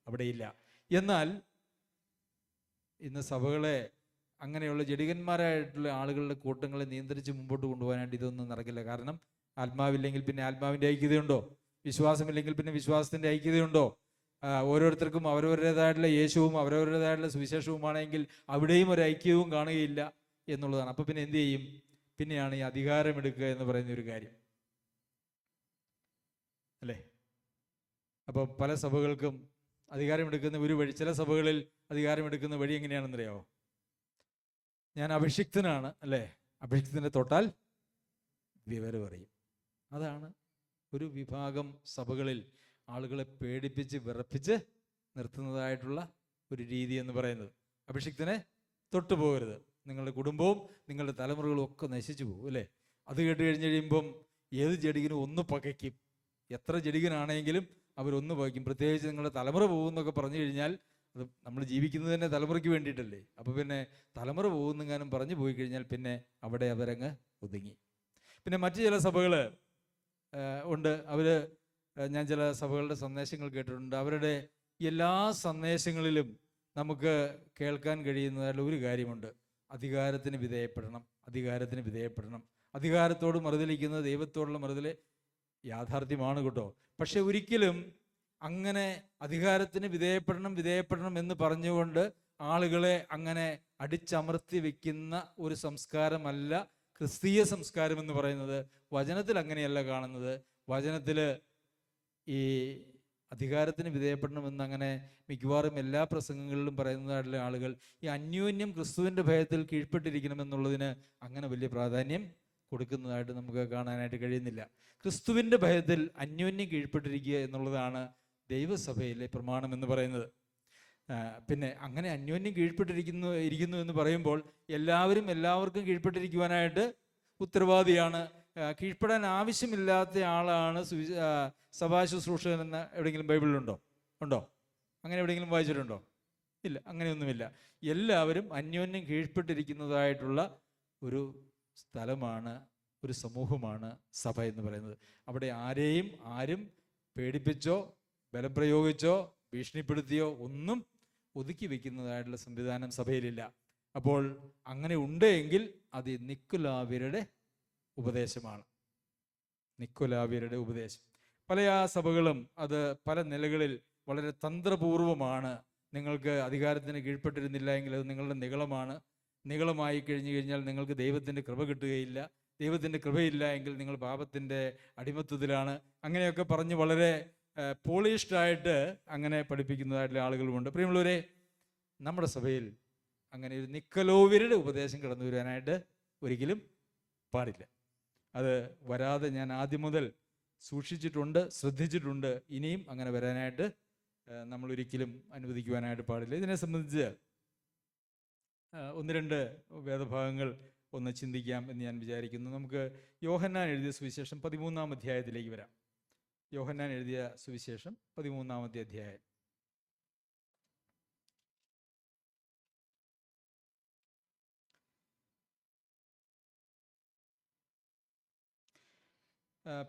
അവിടെയില്ല. എന്നാൽ ഇന്ന് സഭകളെ അങ്ങനെയുള്ള ജഡികന്മാരായിട്ടുള്ള ആളുകളുടെ കൂട്ടങ്ങളെ നിയന്ത്രിച്ച് മുമ്പോട്ട് കൊണ്ടുപോകാനായിട്ട് ഇതൊന്നും നടക്കില്ല. കാരണം ആത്മാവില്ലെങ്കിൽ പിന്നെ ആത്മാവിൻ്റെ ഐക്യതയുണ്ടോ? വിശ്വാസമില്ലെങ്കിൽ പിന്നെ വിശ്വാസത്തിൻ്റെ ഐക്യതയുണ്ടോ? ഓരോരുത്തർക്കും അവരവരുടേതായിട്ടുള്ള യേശുവും അവരവരുടേതായിട്ടുള്ള സുവിശേഷവുമാണെങ്കിൽ അവിടെയും ഒരു ഐക്യവും കാണുകയില്ല എന്നുള്ളതാണ്. അപ്പോൾ പിന്നെ എന്ത് ചെയ്യും? പിന്നെയാണ് ഈ അധികാരമെടുക്കുക എന്ന് പറയുന്ന ഒരു കാര്യം, അല്ലേ? അപ്പോൾ പല സഭകൾക്കും അധികാരമെടുക്കുന്ന ഒരു വഴി, ചില സഭകളിൽ അധികാരമെടുക്കുന്ന വഴി എങ്ങനെയാണെന്നറിയാമോ? ഞാൻ അഭിഷിക്തനാണ്, അല്ലേ? അഭിഷിക്തനെ തൊട്ടാൽ വിവരം അറിയും. അതാണ് ഒരു വിഭാഗം സഭകളിൽ ആളുകളെ പേടിപ്പിച്ച് വിറപ്പിച്ച് നിർത്തുന്നതായിട്ടുള്ള ഒരു രീതി എന്ന് പറയുന്നത്. അഭിഷിക്തനെ തൊട്ടു പോകരുത്, നിങ്ങളുടെ കുടുംബവും നിങ്ങളുടെ തലമുറകളും ഒക്കെ നശിച്ചു പോകും, അല്ലേ? അത് കേട്ട് കഴിഞ്ഞ് കഴിയുമ്പം ഏത് ജഡികനും ഒന്ന് പകയ്ക്കും. എത്ര ജഡികനാണെങ്കിലും അവരൊന്ന് പകയ്ക്കും. പ്രത്യേകിച്ച് നിങ്ങളുടെ തലമുറ പോകുമെന്നൊക്കെ പറഞ്ഞു കഴിഞ്ഞാൽ അത് നമ്മൾ ജീവിക്കുന്നത് തന്നെ തലമുറയ്ക്ക് വേണ്ടിയിട്ടല്ലേ. അപ്പോൾ പിന്നെ തലമുറ പോകുന്നെങ്ങാനും പറഞ്ഞു പോയി കഴിഞ്ഞാൽ പിന്നെ അവിടെ അവരങ്ങ് ഒതുങ്ങി. പിന്നെ മറ്റു ചില സഭകൾ ഉണ്ട്. ഞാൻ ചില സഭകളുടെ സന്ദേശങ്ങൾ കേട്ടിട്ടുണ്ട്. അവരുടെ എല്ലാ സന്ദേശങ്ങളിലും നമുക്ക് കേൾക്കാൻ കഴിയുന്നതായിട്ടുള്ള ഒരു കാര്യമുണ്ട്: അധികാരത്തിന് വിധേയപ്പെടണം, അധികാരത്തിന് വിധേയപ്പെടണം. അധികാരത്തോട് മറുതലിക്കുന്നത് ദൈവത്തോടുള്ള മറുതല് യാഥാർത്ഥ്യമാണ് കേട്ടോ. പക്ഷെ ഒരിക്കലും അങ്ങനെ അധികാരത്തിന് വിധേയപ്പെടണം എന്ന് പറഞ്ഞുകൊണ്ട് ആളുകളെ അങ്ങനെ അടിച്ചമർത്തി വെക്കുന്ന ഒരു സംസ്കാരമല്ല ക്രിസ്തീയ സംസ്കാരം എന്ന് പറയുന്നത്. വചനത്തിൽ അങ്ങനെയല്ല കാണുന്നത്. വചനത്തിൽ ഈ അധികാരത്തിന് വിധേയപ്പെടണമെന്ന് അങ്ങനെ മിക്കവാറും എല്ലാ പ്രസംഗങ്ങളിലും പറയുന്നതായിട്ടുള്ള ആളുകൾ ഈ അന്യോന്യം ക്രിസ്തുവിൻ്റെ ഭയത്തിൽ കീഴ്പ്പെട്ടിരിക്കണമെന്നുള്ളതിന് അങ്ങനെ വലിയ പ്രാധാന്യം കൊടുക്കുന്നതായിട്ട് നമുക്ക് കാണാനായിട്ട് കഴിയുന്നില്ല. ക്രിസ്തുവിൻ്റെ ഭയത്തിൽ അന്യോന്യം കീഴ്പ്പെട്ടിരിക്കുക എന്നുള്ളതാണ് ദൈവസഭയിലെ പ്രമാണം എന്ന് പറയുന്നത്. പിന്നെ അങ്ങനെ അന്യോന്യം ഇരിക്കുന്നു എന്ന് പറയുമ്പോൾ എല്ലാവർക്കും കീഴ്പ്പെട്ടിരിക്കുവാനായിട്ട് ഉത്തരവാദിയാണ്. കീഴ്പ്പെടാൻ ആവശ്യമില്ലാത്ത ആളാണ് സഭാ ശുശ്രൂഷകൻ എന്ന് എവിടെയെങ്കിലും ബൈബിളിലുണ്ടോ? ഉണ്ടോ? അങ്ങനെ എവിടെയെങ്കിലും വായിച്ചിട്ടുണ്ടോ? ഇല്ല, അങ്ങനെയൊന്നുമില്ല. എല്ലാവരും അന്യോന്യം കീഴ്പ്പെട്ടിരിക്കുന്നതായിട്ടുള്ള ഒരു സ്ഥലമാണ്, ഒരു സമൂഹമാണ് സഭ എന്ന് പറയുന്നത്. അവിടെ ആരും പേടിപ്പിച്ചോ ബലം പ്രയോഗിച്ചോ ഭീഷണിപ്പെടുത്തിയോ ഒന്നും ഒതുക്കി വെക്കുന്നതായിട്ടുള്ള സംവിധാനം സഭയിലില്ല. അപ്പോൾ അങ്ങനെ ഉണ്ടെങ്കിൽ അത് നിക്കോലാവ്യരുടെ ഉപദേശമാണ്. നിക്കോലാവ്യരുടെ ഉപദേശം. പല സഭകളും അത് പല നിലകളിൽ വളരെ തന്ത്രപൂർവമാണ്. നിങ്ങൾക്ക് അധികാരത്തിന് കീഴ്പ്പെട്ടിരുന്നില്ല എങ്കിൽ അത് നിങ്ങളുടെ നിഗളമായി കഴിഞ്ഞാൽ നിങ്ങൾക്ക് ദൈവത്തിൻ്റെ കൃപ കിട്ടുകയില്ല. ദൈവത്തിൻ്റെ കൃപയില്ല എങ്കിൽ നിങ്ങൾ പാപത്തിൻ്റെ അടിമത്വത്തിലാണ്. അങ്ങനെയൊക്കെ പറഞ്ഞ് വളരെ പോളിഷ്ഡായിട്ട് അങ്ങനെ പഠിപ്പിക്കുന്നതായിട്ടുള്ള ആളുകളുമുണ്ട്. പ്രിയമുള്ളവരെ, നമ്മുടെ സഭയിൽ അങ്ങനെ ഒരു നിക്കോലാവ്യരുടെ ഉപദേശം കടന്നു വരാനായിട്ട് ഒരിക്കലും പാടില്ല. അത് വരാതെ ഞാൻ ആദ്യം മുതൽ സൂക്ഷിച്ചിട്ടുണ്ട്, ശ്രദ്ധിച്ചിട്ടുണ്ട്. ഇനിയും അങ്ങനെ വരാനായിട്ട് നമ്മൾ ഒരിക്കലും അനുവദിക്കുവാനായിട്ട് പാടില്ല. ഇതിനെ സംബന്ധിച്ച് ഒന്ന് രണ്ട് വേദഭാഗങ്ങൾ ഒന്ന് ചിന്തിക്കാം എന്ന് ഞാൻ വിചാരിക്കുന്നു. നമുക്ക് യോഹന്നാൻ എഴുതിയ സുവിശേഷം 13-ാം അധ്യായത്തിലേക്ക് വരാം. യോഹന്നാൻ എഴുതിയ സുവിശേഷം 13-ാമത്തെ അധ്യായം.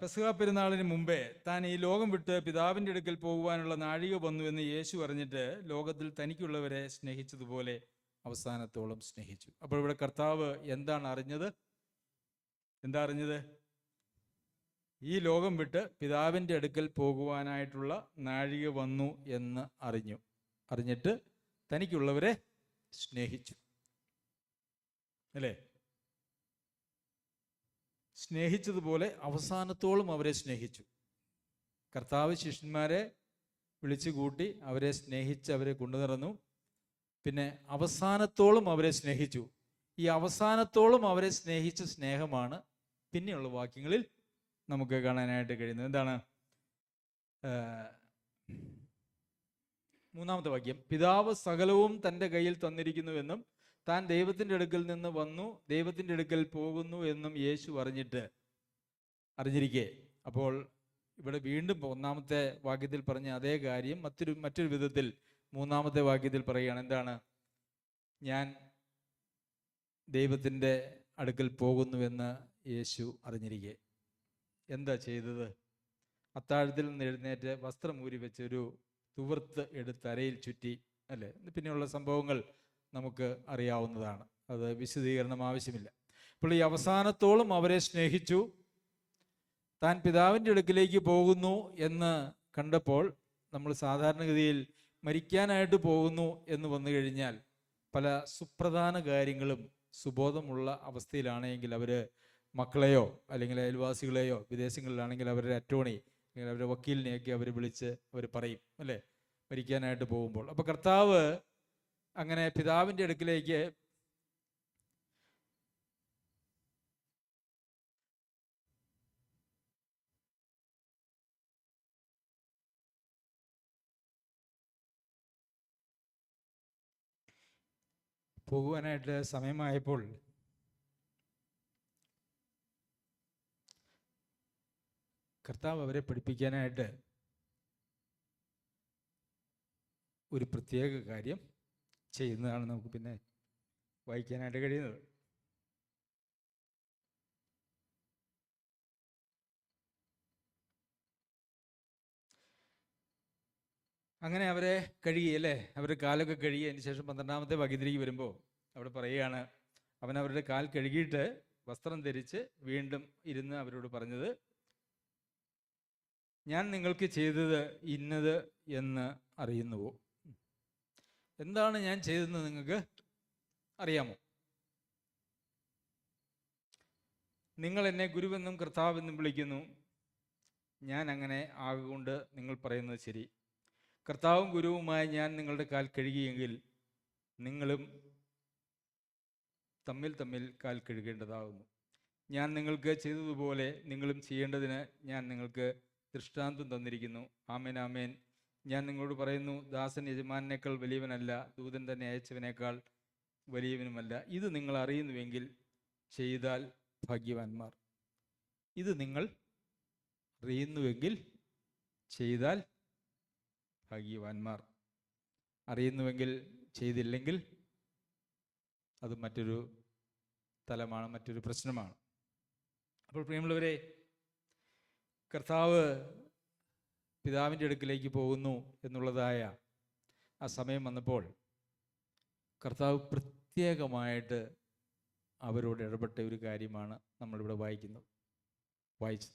പെസഹ പെരുന്നാളിന് മുമ്പേ താൻ ഈ ലോകം വിട്ട് പിതാവിൻ്റെ അടുക്കൽ പോകുവാനുള്ള നാഴിക വന്നു എന്ന് യേശു അറിഞ്ഞിട്ട് ലോകത്തിൽ തനിക്കുള്ളവരെ സ്നേഹിച്ചതുപോലെ അവസാനത്തോളം സ്നേഹിച്ചു. അപ്പോൾ ഇവിടെ കർത്താവ് എന്താണ് അറിഞ്ഞത്? എന്താ അറിഞ്ഞത്? ഈ ലോകം വിട്ട് പിതാവിൻ്റെ അടുക്കൽ പോകുവാനായിട്ടുള്ള നാഴിക വന്നു എന്ന് അറിഞ്ഞിട്ട് തനിക്കുള്ളവരെ സ്നേഹിച്ചു. അല്ലേ? സ്നേഹിച്ചതുപോലെ അവസാനത്തോളം അവരെ സ്നേഹിച്ചു. കർത്താവ് ശിഷ്യന്മാരെ വിളിച്ചു കൂട്ടി അവരെ സ്നേഹിച്ച് അവരെ കൊണ്ടു നടന്നു. പിന്നെ അവസാനത്തോളം അവരെ സ്നേഹിച്ചു. ഈ അവസാനത്തോളം അവരെ സ്നേഹിച്ച സ്നേഹമാണ് പിന്നെയുള്ള വാക്യങ്ങളിൽ നമുക്ക് കാണാനായിട്ട് കഴിയുന്നത്. എന്താണ്? മൂന്നാമത്തെ വാക്യം, പിതാവ് സകലവും തൻ്റെ കയ്യിൽ തന്നിരിക്കുന്നുവെന്നും താൻ ദൈവത്തിൻ്റെ അടുക്കൽ നിന്ന് വന്നു ദൈവത്തിൻ്റെ അടുക്കൽ പോകുന്നു എന്നും യേശു അറിഞ്ഞിരിക്കെ. അപ്പോൾ ഇവിടെ വീണ്ടും ഒന്നാമത്തെ വാക്യത്തിൽ പറഞ്ഞ അതേ കാര്യം മറ്റൊരു വിധത്തിൽ മൂന്നാമത്തെ വാക്യത്തിൽ പറയുകയാണ്. എന്താണ്? ഞാൻ ദൈവത്തിൻ്റെ അടുക്കൽ പോകുന്നുവെന്ന് യേശു അറിഞ്ഞിരിക്കെ എന്താ ചെയ്തത്? അത്താഴത്തിൽ നിന്ന് എഴുന്നേറ്റ് വസ്ത്രം ഊരി വെച്ചൊരു തുവർത്ത് എടുത്ത് അരയിൽ ചുറ്റി, അല്ലേ? പിന്നെയുള്ള സംഭവങ്ങൾ നമുക്ക് അറിയാവുന്നതാണ്, അത് വിശദീകരണം ആവശ്യമില്ല. അപ്പോൾ ഈ അവസാനത്തോളം അവരെ സ്നേഹിച്ചു. താൻ പിതാവിൻ്റെ അടുക്കിലേക്ക് പോകുന്നു എന്ന് കണ്ടപ്പോൾ, നമ്മൾ സാധാരണഗതിയിൽ മരിക്കാനായിട്ട് പോകുന്നു എന്ന് വന്നു കഴിഞ്ഞാൽ പല സുപ്രധാന കാര്യങ്ങളും സുബോധമുള്ള അവസ്ഥയിലാണെങ്കിൽ അവർ മക്കളെയോ അല്ലെങ്കിൽ അയൽവാസികളെയോ, വിദേശങ്ങളിലാണെങ്കിൽ അവരുടെ അറ്റോർണി അല്ലെങ്കിൽ അവരുടെ വക്കീലിനെയൊക്കെ അവർ വിളിച്ച് അവർ പറയും, അല്ലേ, മരിക്കാനായിട്ട് പോകുമ്പോൾ. അപ്പോൾ കർത്താവ് അങ്ങനെ പിതാവിൻ്റെ അടുക്കിലേക്ക് പോകുവാനായിട്ട് സമയമായപ്പോൾ കർത്താവ് അവരെ പഠിപ്പിക്കാനായിട്ട് ഒരു പ്രത്യേക കാര്യം ചെയ്യുന്നതാണ് നമുക്ക് പിന്നെ വായിക്കാനായിട്ട് കഴിയുന്നത്. അങ്ങനെ അവരെ കഴുകിയല്ലേ, അവരുടെ കാലൊക്കെ കഴുകി. അതിന് ശേഷം 12-ാമത്തെ വാക്യത്തിലേക്ക് വരുമ്പോൾ അവിടെ പറയുകയാണ്, അവൻ അവരുടെ കാൽ കഴുകിയിട്ട് വസ്ത്രം ധരിച്ച് വീണ്ടും ഇരുന്ന് അവരോട് പറഞ്ഞത്, ഞാൻ നിങ്ങൾക്ക് ചെയ്തത് ഇന്നത് എന്ന് അറിയുന്നുവോ? എന്താണ് ഞാൻ ചെയ്തതെന്ന് നിങ്ങൾക്ക് അറിയാമോ? നിങ്ങൾ എന്നെ ഗുരുവെന്നും കർത്താവെന്നും വിളിക്കുന്നു. ഞാൻ അങ്ങനെ ആകൊണ്ട് നിങ്ങൾ പറയുന്നത് ശരി. കർത്താവും ഗുരുവുമായി ഞാൻ നിങ്ങളുടെ കാൽ കഴുകിയെങ്കിൽ നിങ്ങളും തമ്മിൽ കാൽ കഴുകേണ്ടതാകുന്നു. ഞാൻ നിങ്ങൾക്ക് ചെയ്തതുപോലെ നിങ്ങളും ചെയ്യേണ്ടതിന് ഞാൻ നിങ്ങൾക്ക് ദൃഷ്ടാന്തം തന്നിരിക്കുന്നു. ആമേൻ ആമേൻ, ഞാൻ നിങ്ങളോട് പറയുന്നു, ദാസൻ യജമാനേക്കാൾ വലിയവനല്ല, ദൂതൻ തന്നെ അയച്ചവനേക്കാൾ വലിയവനുമല്ല. ഇത് നിങ്ങൾ അറിയുന്നുവെങ്കിൽ ചെയ്താൽ ഭാഗ്യവാന്മാർ. ഇത് നിങ്ങൾ അറിയുന്നുവെങ്കിൽ ചെയ്താൽ ഭാഗ്യവാന്മാർ. അറിയുന്നുവെങ്കിൽ ചെയ്തില്ലെങ്കിൽ അത് മറ്റൊരു തലമാണ്, മറ്റൊരു പ്രശ്നമാണ്. അപ്പോൾ പ്രിയമുള്ളവരെ, കർത്താവ് പിതാവിൻ്റെ അടുക്കിലേക്ക് പോകുന്നു എന്നുള്ളതായ ആ സമയം വന്നപ്പോൾ കർത്താവ് പ്രത്യേകമായിട്ട് അവരോട് ഇടപെട്ട ഒരു കാര്യമാണ് നമ്മളിവിടെ വായിച്ചത്.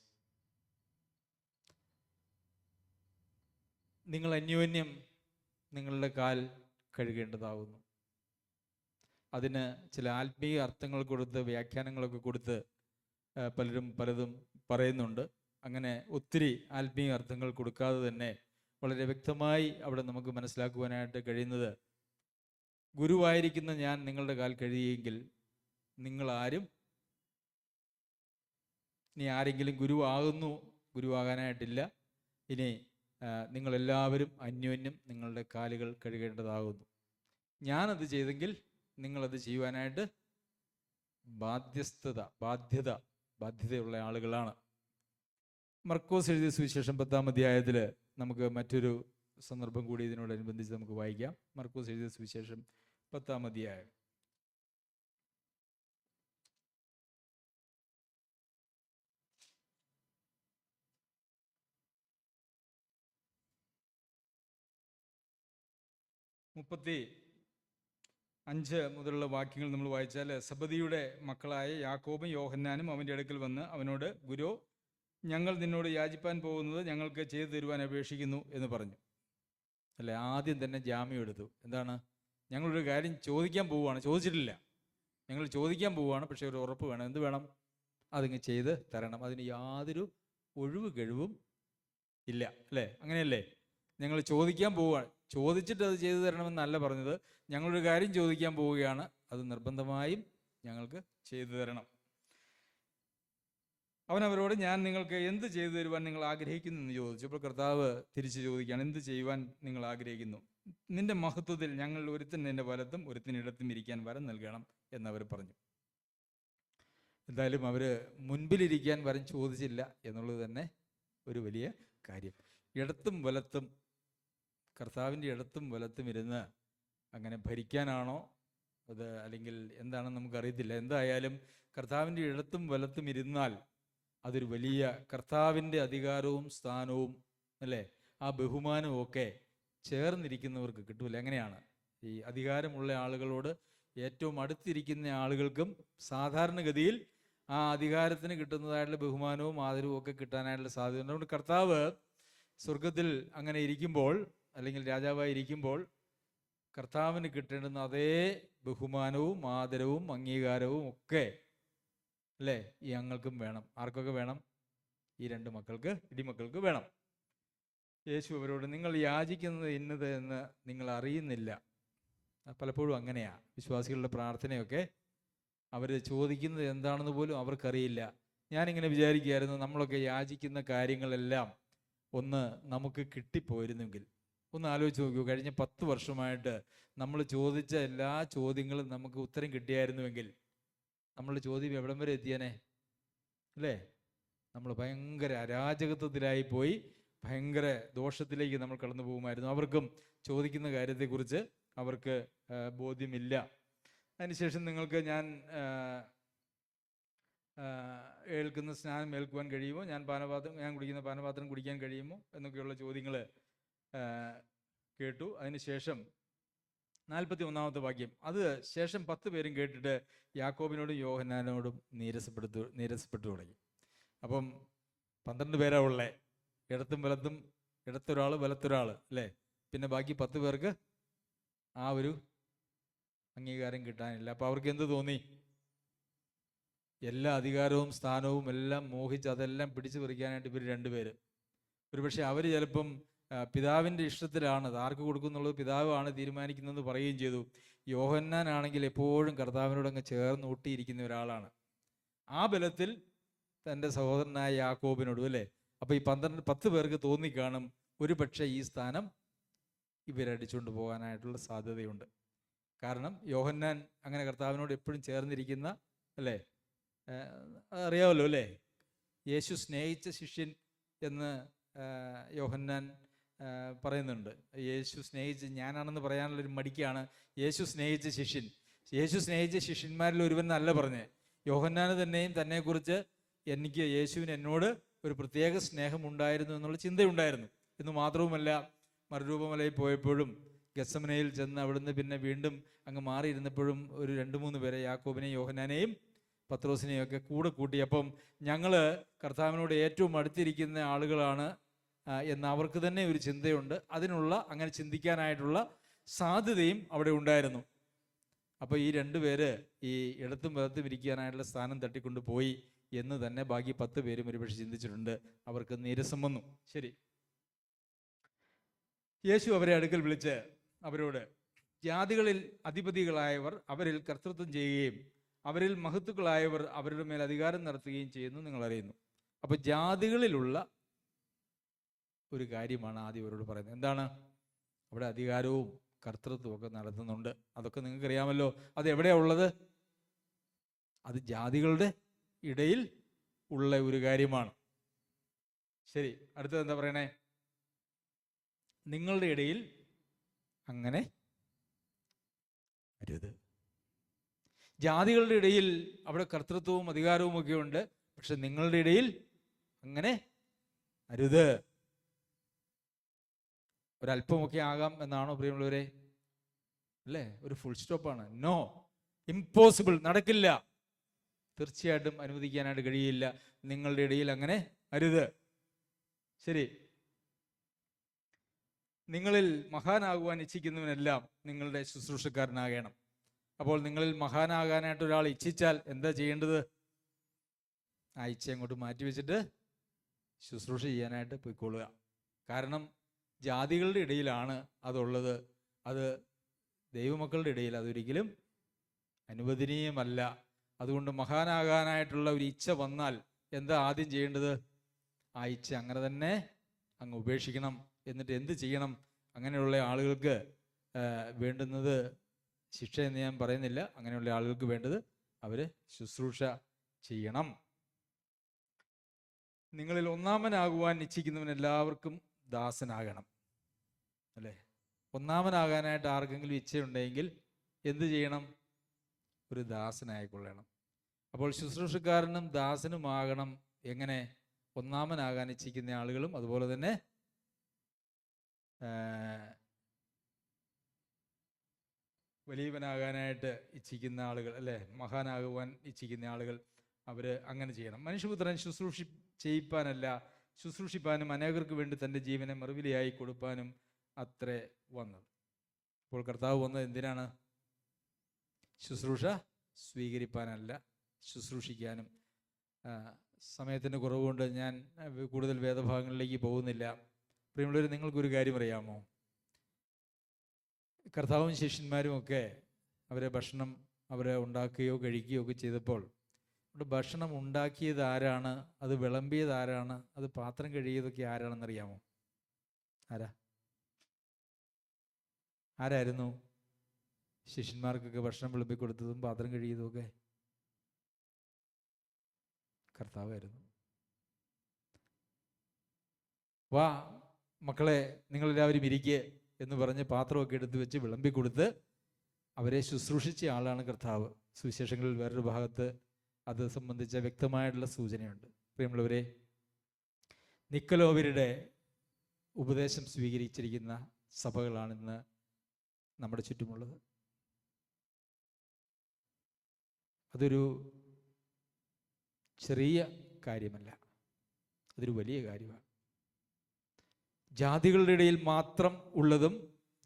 നിങ്ങൾ അന്യോന്യം നിങ്ങളുടെ കാൽ കഴുകേണ്ടതാകുന്നു. അതിന് ചില ആത്മീയ അർത്ഥങ്ങൾ കൊടുത്ത്, വ്യാഖ്യാനങ്ങളൊക്കെ കൊടുത്ത് പലതും പറയുന്നുണ്ട്. അങ്ങനെ ഒത്തിരി ആത്മീയ അർത്ഥങ്ങൾ കൊടുക്കാതെ തന്നെ വളരെ വ്യക്തമായി അവിടെ നമുക്ക് മനസ്സിലാക്കുവാനായിട്ട് കഴിയുന്നത്, ഗുരുവായിരിക്കുന്ന ഞാൻ നിങ്ങളുടെ കാൽ കഴുകിയെങ്കിൽ നിങ്ങളാരും, ഇനി ആരെങ്കിലും ഗുരുവാകാനായിട്ടില്ല. ഇനി നിങ്ങളെല്ലാവരും അന്യോന്യം നിങ്ങളുടെ കാലുകൾ കഴുകേണ്ടതാകുന്നു. ഞാനത് ചെയ്തെങ്കിൽ നിങ്ങളത് ചെയ്യുവാനായിട്ട് ബാധ്യതയുള്ള ആളുകളാണ്. മർക്കോസ് എഴുതിയ സുവിശേഷം 10-ാം അധ്യായത്തിൽ നമുക്ക് മറ്റൊരു സന്ദർഭം കൂടി ഇതിനോടനുബന്ധിച്ച് നമുക്ക് വായിക്കാം. മർക്കോസ് എഴുതിയ സുവിശേഷം 10-ാം അധ്യായം. മുപ്പത്തി 5 മുതലുള്ള വാക്യങ്ങൾ നമ്മൾ വായിച്ചാൽ, സബദിയുടെ മക്കളായ യാക്കോബും യോഹന്നാനും അവൻ്റെ അടുക്കൽ വന്ന് അവനോട്, ഗുരു, ഞങ്ങൾ നിന്നോട് യാചിപ്പാൻ പോകുന്നത് ഞങ്ങൾക്ക് ചെയ്തു തരുവാൻ അപേക്ഷിക്കുന്നു എന്ന് പറഞ്ഞു. അല്ലേ, ആദ്യം തന്നെ ജാമ്യം എടുത്തു. എന്താണ്? ഞങ്ങളൊരു കാര്യം ചോദിക്കാൻ പോവുകയാണ്, ചോദിച്ചിട്ടില്ല, ഞങ്ങൾ ചോദിക്കാൻ പോവുകയാണ്, പക്ഷേ ഒരു ഉറപ്പ് വേണം. എന്ത് വേണം? അതിങ്ങ് ചെയ്ത് തരണം. അതിന് യാതൊരു ഒഴിവ് കഴിവും ഇല്ല, അല്ലേ? അങ്ങനെയല്ലേ? ഞങ്ങൾ ചോദിക്കാൻ പോവുകയാണ്, ചോദിച്ചിട്ട് അത് ചെയ്തു തരണമെന്നല്ല പറഞ്ഞത്. ഞങ്ങളൊരു കാര്യം ചോദിക്കാൻ പോവുകയാണ്, അത് നിർബന്ധമായും ഞങ്ങൾക്ക് ചെയ്തു തരണം. അവനവരോട്, ഞാൻ നിങ്ങൾക്ക് എന്ത് ചെയ്തു തരുവാൻ നിങ്ങൾ ആഗ്രഹിക്കുന്നു എന്ന് ചോദിച്ചു. അപ്പോൾ കർത്താവ് തിരിച്ചു ചോദിക്കുകയാണ്, എന്ത് ചെയ്യുവാൻ നിങ്ങൾ ആഗ്രഹിക്കുന്നു? നിന്റെ മഹത്വത്തിൽ ഞങ്ങൾ ഒരുത്തിന് നിന്റെ വലത്തും ഒരുത്തിന് ഇടത്തും ഇരിക്കാൻ വരം നൽകണം എന്നവർ പറഞ്ഞു. എന്തായാലും അവർ മുൻപിലിരിക്കാൻ വരം ചോദിച്ചില്ല എന്നുള്ളത് തന്നെ ഒരു വലിയ കാര്യം. ഇടത്തും വലത്തും, കർത്താവിൻ്റെ ഇടത്തും വലത്തും ഇരുന്ന് അങ്ങനെ ഭരിക്കാനാണോ അത്, അല്ലെങ്കിൽ എന്താണെന്ന് നമുക്കറിയത്തില്ല. എന്തായാലും കർത്താവിൻ്റെ ഇടത്തും വലത്തും ഇരുന്നാൽ അതൊരു വലിയ കർത്താവിൻ്റെ അധികാരവും സ്ഥാനവും, അല്ലേ, ആ ബഹുമാനവും ഒക്കെ ചേർന്നിരിക്കുന്നവർക്ക് കിട്ടൂല. എങ്ങനെയാണ് ഈ അധികാരമുള്ള ആളുകളോട് ഏറ്റവും അടുത്തിരിക്കുന്ന ആളുകൾക്കും സാധാരണഗതിയിൽ ആ അധികാരത്തിന് കിട്ടുന്നതായിട്ടുള്ള ബഹുമാനവും ആദരവും ഒക്കെ കിട്ടാനായിട്ടുള്ള സാധ്യത. അതുകൊണ്ട് കർത്താവ് സ്വർഗത്തിൽ അങ്ങനെ ഇരിക്കുമ്പോൾ, അല്ലെങ്കിൽ രാജാവായി ഇരിക്കുമ്പോൾ, കർത്താവിന് കിട്ടേണ്ടുന്ന അതേ ബഹുമാനവും ആദരവും അംഗീകാരവും ഒക്കെ, അല്ലേ, ഈ ഞങ്ങൾക്കും വേണം. ആർക്കൊക്കെ വേണം? ഈ രണ്ട് മക്കൾക്ക്, ഇടിമക്കൾക്ക് വേണം. യേശു അവരോട്, നിങ്ങൾ യാചിക്കുന്നത് ഇന്നത് എന്ന് നിങ്ങൾ അറിയുന്നില്ല. പലപ്പോഴും അങ്ങനെയാ വിശ്വാസികളുടെ പ്രാർത്ഥനയൊക്കെ, അവർ ചോദിക്കുന്നത് എന്താണെന്ന് പോലും അവർക്കറിയില്ല. ഞാനിങ്ങനെ വിചാരിക്കുകയായിരുന്നു, നമ്മളൊക്കെ യാചിക്കുന്ന കാര്യങ്ങളെല്ലാം ഒന്ന് നമുക്ക് കിട്ടിപ്പോയിരുന്നെങ്കിൽ. ഒന്ന് ആലോചിച്ച് നോക്കൂ, കഴിഞ്ഞ 10 വർഷമായിട്ട് നമ്മൾ ചോദിച്ച എല്ലാ ചോദ്യങ്ങളും നമുക്ക് ഉത്തരം കിട്ടിയായിരുന്നുവെങ്കിൽ നമ്മളുടെ ചോദ്യം എവിടം വരെ എത്തിയാനേ, അല്ലേ? നമ്മൾ ഭയങ്കര അരാജകത്വത്തിലായി പോയി, ഭയങ്കര ദോഷത്തിലേക്ക് നമ്മൾ കടന്നു പോകുമായിരുന്നു. അവർക്കും ചോദിക്കുന്ന കാര്യത്തെക്കുറിച്ച് അവർക്ക് ബോധ്യമില്ല. അതിനുശേഷം നിങ്ങൾക്ക് ഞാൻ ഏൽക്കുന്ന സ്നാനം ഏൽക്കുവാൻ കഴിയുമോ, ഞാൻ കുടിക്കുന്ന പാനപാത്രം കുടിക്കാൻ കഴിയുമോ എന്നൊക്കെയുള്ള ചോദ്യങ്ങൾ കേട്ടു. അതിനുശേഷം 41-ാമത്തെ വാക്യം, അത് ശേഷം 10 പേരും കേട്ടിട്ട് യാക്കോബിനോടും യോഹന്നാനോടും നീരസപ്പെട്ടു തുടങ്ങി. അപ്പം 12 പേരാ ഉള്ളേ, ഇടത്തും വലത്തും, ഇടത്തൊരാൾ വലത്തൊരാൾ, അല്ലേ? പിന്നെ ബാക്കി 10 പേർക്ക് ആ ഒരു അംഗീകാരം കിട്ടാനില്ല. അപ്പം അവർക്ക് എന്ത് തോന്നി? എല്ലാ അധികാരവും സ്ഥാനവും എല്ലാം മോഹിച്ച് അതെല്ലാം പിടിച്ചു പറിക്കാനായിട്ട് ഇവർ 2 പേര്. ഒരുപക്ഷെ അവർ ചിലപ്പം പിതാവിൻ്റെ ഇഷ്ടത്തിലാണ്, അത് ആർക്ക് കൊടുക്കുന്നുള്ളത് പിതാവാണ് തീരുമാനിക്കുന്നതെന്ന് പറയുകയും ചെയ്തു. യോഹന്നാനാണെങ്കിൽ എപ്പോഴും കർത്താവിനോട് അങ്ങ് ചേർന്ന് ഒട്ടിയിരിക്കുന്ന ഒരാളാണ്. ആ ബലത്തിൽ തൻ്റെ സഹോദരനായ യാക്കോബിനോടും, അല്ലേ? അപ്പോൾ ഈ 10 പേർക്ക് തോന്നിക്കാണും, ഒരു പക്ഷേ ഈ സ്ഥാനം ഇവരടിച്ചുകൊണ്ട് പോകാനായിട്ടുള്ള സാധ്യതയുണ്ട്. കാരണം യോഹന്നാൻ അങ്ങനെ കർത്താവിനോട് എപ്പോഴും ചേർന്നിരിക്കുന്ന, അല്ലേ, അറിയാമല്ലോ, അല്ലേ? യേശു സ്നേഹിച്ച ശിഷ്യൻ എന്ന് യോഹന്നാൻ പറയുന്നുണ്ട്. യേശു സ്നേഹിച്ച്, ഞാനാണെന്ന് പറയാനുള്ളൊരു മടിക്കാണ് യേശു സ്നേഹിച്ച ശിഷ്യൻ. യേശു സ്നേഹിച്ച ശിഷ്യന്മാരിൽ ഒരുവൻ എന്നല്ല പറഞ്ഞ്, യോഹന്നാന് തന്നെയും തന്നെക്കുറിച്ച് എനിക്ക് യേശുവിന് എന്നോട് ഒരു പ്രത്യേക സ്നേഹമുണ്ടായിരുന്നു എന്നുള്ള ചിന്തയുണ്ടായിരുന്നു എന്ന് മാത്രവുമല്ല, മറുരൂപമലയിൽ പോയപ്പോഴും ഗെത്സമനയിൽ ചെന്ന് അവിടുന്ന് പിന്നെ വീണ്ടും അങ്ങ് മാറിയിരുന്നപ്പോഴും ഒരു 2-3 പേരെ, യാക്കോബിനെയും യോഹന്നാനെയും പത്രോസിനെയും ഒക്കെ കൂടെ കൂട്ടി. അപ്പം ഞങ്ങൾ കർത്താവിനോട് ഏറ്റവും അടുത്തിരിക്കുന്ന ആളുകളാണ് എന്ന് അവർക്ക് തന്നെ ഒരു ചിന്തയുണ്ട്. അങ്ങനെ ചിന്തിക്കാനായിട്ടുള്ള സാധ്യതയും അവിടെ ഉണ്ടായിരുന്നു. അപ്പോൾ ഈ 2 പേര് ഈ ഇടത്തും വലത്തും ഇരിക്കാനായിട്ടുള്ള സ്ഥാനം തട്ടിക്കൊണ്ട് പോയി എന്ന് തന്നെ ബാക്കി 10 പേരും ഒരുപക്ഷെ ചിന്തിച്ചിട്ടുണ്ട്. അവർക്ക് നീരസം വന്നു. ശരി, യേശു അവരെ അടുക്കൽ വിളിച്ച് അവരോട്, ജാതികളിൽ അധിപതികളായവർ അവരിൽ കർത്തൃത്വം ചെയ്യുകയും അവരിൽ മഹത്തുക്കളായവർ അവരുടെ മേൽ അധികാരം നടത്തുകയും ചെയ്യുന്നു നിങ്ങൾ അറിയുന്നു. അപ്പോൾ ജാതികളിലുള്ള ഒരു കാര്യമാണ് ആദ്യം അവരോട് പറയുന്നത്. എന്താണ്? അവിടെ അധികാരവും കർത്തൃത്വവും ഒക്കെ നടത്തുന്നുണ്ട്. അതൊക്കെ നിങ്ങൾക്കറിയാമല്ലോ. അത് എവിടെയാ ഉള്ളത്? അത് ജാതികളുടെ ഇടയിൽ ഉള്ള ഒരു കാര്യമാണ്. ശരി, അടുത്തത് എന്താ പറയണേ? നിങ്ങളുടെ ഇടയിൽ അങ്ങനെ അരുത്. ജാതികളുടെ ഇടയിൽ അവിടെ കർത്തൃത്വവും അധികാരവും ഒക്കെ ഉണ്ട്, പക്ഷെ നിങ്ങളുടെ ഇടയിൽ അങ്ങനെ അരുത്. ഒരല്പമൊക്കെ ആകാം എന്നാണോ പ്രിയമുള്ളവരെ? അല്ലേ? ഒരു ഫുൾ സ്റ്റോപ്പാണ്. നോ, ഇമ്പോസിബിൾ, നടക്കില്ല, തീർച്ചയായിട്ടും അനുവദിക്കാനായിട്ട് കഴിയില്ല. നിങ്ങളുടെ ഇടയിൽ അങ്ങനെ അരുത്. ശരി, നിങ്ങളിൽ മഹാനാകുവാൻ ഇച്ഛിക്കുന്നവനെല്ലാം നിങ്ങളുടെ ശുശ്രൂഷക്കാരനാകണം. അപ്പോൾ നിങ്ങളിൽ മഹാനാകാനായിട്ട് ഒരാൾ ഇച്ഛിച്ചാൽ എന്താ ചെയ്യേണ്ടത്? ആ ഇച്ഛ അങ്ങോട്ട് മാറ്റി വെച്ചിട്ട് ശുശ്രൂഷ ചെയ്യാനായിട്ട് പോയിക്കൊള്ളുക. കാരണം ജാതികളുടെ ഇടയിലാണ് അതുള്ളത്. അത് ദൈവമക്കളുടെ ഇടയിൽ അതൊരിക്കലും അനുവദനീയമല്ല. അതുകൊണ്ട് മഹാനാകാനായിട്ടുള്ള ഒരു ഇച്ഛ വന്നാൽ എന്താ ആദ്യം ചെയ്യേണ്ടത്? ആ ഇച്ഛ അങ്ങനെ തന്നെ അങ്ങ് ഉപേക്ഷിക്കണം. എന്നിട്ട് എന്ത് ചെയ്യണം? അങ്ങനെയുള്ള ആളുകൾക്ക് വേണ്ടുന്നത് ശിക്ഷ എന്ന് ഞാൻ പറയുന്നില്ല. അങ്ങനെയുള്ള ആളുകൾക്ക് വേണ്ടത് അവർ ശുശ്രൂഷ ചെയ്യണം. നിങ്ങളിൽ ഒന്നാമനാകുവാൻ ഇച്ഛിക്കുന്നവൻ എല്ലാവർക്കും ദാസനാകണം. അല്ലേ? ഒന്നാമനാകാനായിട്ട് ആർക്കെങ്കിലും ഇച്ഛയുണ്ടെങ്കിൽ എന്ത് ചെയ്യണം? ഒരു ദാസനായിക്കൊള്ളണം. അപ്പോൾ ശുശ്രൂഷക്കാരനും ദാസനുമാകണം. എങ്ങനെ? ഒന്നാമനാകാൻ ഇച്ഛിക്കുന്ന ആളുകളും അതുപോലെ തന്നെ വലിയവനാകാനായിട്ട് ഇച്ഛിക്കുന്ന ആളുകൾ, അല്ലേ, മഹാനാകുവാൻ ഇച്ഛിക്കുന്ന ആളുകൾ, അവർ അങ്ങനെ ചെയ്യണം. മനുഷ്യപുത്രൻ ചെയ്യിപ്പാനല്ല, ശുശ്രൂഷിപ്പാനും അനേകർക്ക് വേണ്ടി തൻ്റെ ജീവനെ മറുവിലയായി കൊടുപ്പാനും അത്രേ വന്നത്. അപ്പോൾ കർത്താവ് വന്നത് എന്തിനാണ്? ശുശ്രൂഷ സ്വീകരിപ്പാനല്ല, ശുശ്രൂഷിക്കാനും. സമയത്തിൻ്റെ കുറവുകൊണ്ട് ഞാൻ കൂടുതൽ വേദഭാഗങ്ങളിലേക്ക് പോകുന്നില്ല. പ്രിയമുള്ളവർ, നിങ്ങൾക്കൊരു കാര്യം അറിയാമോ? കർത്താവും ശിഷ്യന്മാരും ഒക്കെ ഭക്ഷണം ഉണ്ടാക്കുകയോ കഴിക്കുകയോ ഒക്കെ ചെയ്തപ്പോൾ അവിടെ ഭക്ഷണം ഉണ്ടാക്കിയത് ആരാണ്? അത് വിളമ്പിയത് ആരാണ്? അത് പാത്രം കഴുകിയതൊക്കെ ആരാണെന്നറിയാമോ? ആരായിരുന്നു ശിഷ്യന്മാർക്കൊക്കെ ഭക്ഷണം വിളമ്പിക്കൊടുത്തതും പാത്രം കഴുകിയതും ഒക്കെ? കർത്താവായിരുന്നു. വാ മക്കളെ, നിങ്ങളെല്ലാവരും ഇരിക്കുക എന്ന് പറഞ്ഞ് പാത്രമൊക്കെ എടുത്ത് വെച്ച് വിളമ്പിക്കൊടുത്ത് അവരെ ശുശ്രൂഷിച്ച ആളാണ് കർത്താവ്. സുവിശേഷങ്ങളിൽ വേറൊരു ഭാഗത്ത് അത് സംബന്ധിച്ച വ്യക്തമായിട്ടുള്ള സൂചനയുണ്ട്. പ്രിയമുള്ളവരെ, നിക്കലോവരുടെ ഉപദേശം സ്വീകരിച്ചിരിക്കുന്ന സഭകളാണ് ഇന്ന് നമ്മുടെ ചുറ്റുമുള്ളത്. അതൊരു ചെറിയ കാര്യമല്ല, അതൊരു വലിയ കാര്യമാണ്. ജാതികളുടെ ഇടയിൽ മാത്രം ഉള്ളതും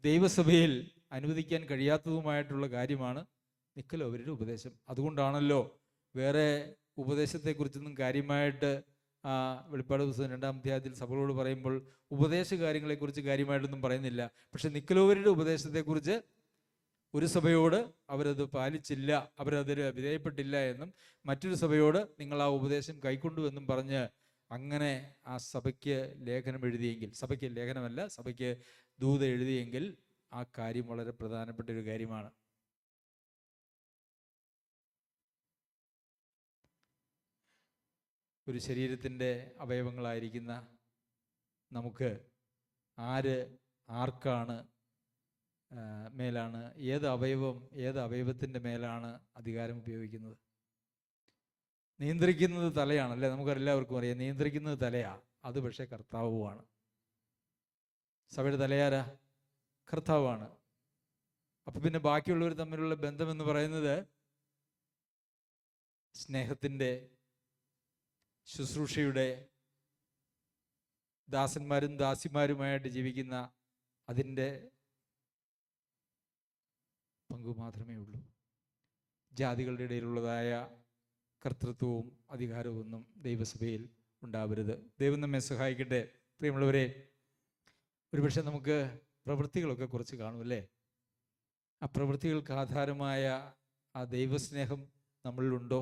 ദൈവസഭയിൽ അനുവദിക്കാൻ കഴിയാത്തതുമായിട്ടുള്ള കാര്യമാണ് നിക്കലോവരുടെ ഉപദേശം. അതുകൊണ്ടാണല്ലോ വേറെ ഉപദേശത്തെക്കുറിച്ചൊന്നും കാര്യമായിട്ട് വെളിപ്പാട് പുസ്തകം 2-ാം അധ്യായത്തിൽ സഭകളോട് പറയുമ്പോൾ ഉപദേശ കാര്യങ്ങളെക്കുറിച്ച് കാര്യമായിട്ടൊന്നും പറയുന്നില്ല. പക്ഷെ നിക്കലോവരുടെ ഉപദേശത്തെക്കുറിച്ച് ഒരു സഭയോട് അവരത് പാലിച്ചില്ല, അവരതിൽ വിധേയപ്പെട്ടില്ല എന്നും മറ്റൊരു സഭയോട് നിങ്ങൾ ആ ഉപദേശം കൈക്കൊണ്ടു എന്നും പറഞ്ഞ് അങ്ങനെ ആ സഭയ്ക്ക് ലേഖനം എഴുതിയെങ്കിൽ, സഭയ്ക്ക് ലേഖനമല്ല, സഭയ്ക്ക് ദൂത എഴുതിയെങ്കിൽ ആ കാര്യം വളരെ പ്രധാനപ്പെട്ട ഒരു കാര്യമാണ്. ഒരു ശരീരത്തിൻ്റെ അവയവങ്ങളായിരിക്കുന്ന നമുക്ക് ആർക്കാണ് മേലാണ്, ഏത് അവയവത്തിൻ്റെ മേലാണ് അധികാരം ഉപയോഗിക്കുന്നത്? നിയന്ത്രിക്കുന്നത് തലയാണ്, അല്ലേ? നമുക്കെല്ലാവർക്കും അറിയാം, നിയന്ത്രിക്കുന്നത് തലയാ. അത് പക്ഷേ കർത്താവുമാണ്. സഭയുടെ തലയാരാ? കർത്താവാണ്. അപ്പൊ പിന്നെ ബാക്കിയുള്ളവർ തമ്മിലുള്ള ബന്ധം എന്ന് പറയുന്നത് സ്നേഹത്തിൻ്റെ, ശുശ്രൂഷയുടെ, ദാസന്മാരും ദാസിമാരുമായിട്ട് ജീവിക്കുന്ന അതിൻ്റെ പങ്കു മാത്രമേ ഉള്ളൂ. ജാതികളുടെ ഇടയിലുള്ളതായ കർത്തൃത്വവും അധികാരവും ഒന്നും ദൈവസഭയിൽ ഉണ്ടാവരുത്. ദൈവം നമ്മെ സഹായിക്കട്ടെ. പ്രിയമുള്ളവരെ, ഒരുപക്ഷെ നമുക്ക് പ്രവൃത്തികളൊക്കെ കുറച്ച് കാണും, അല്ലേ? ആ പ്രവൃത്തികൾക്ക് ആധാരമായ ആ ദൈവസ്നേഹം നമ്മളിലുണ്ടോ?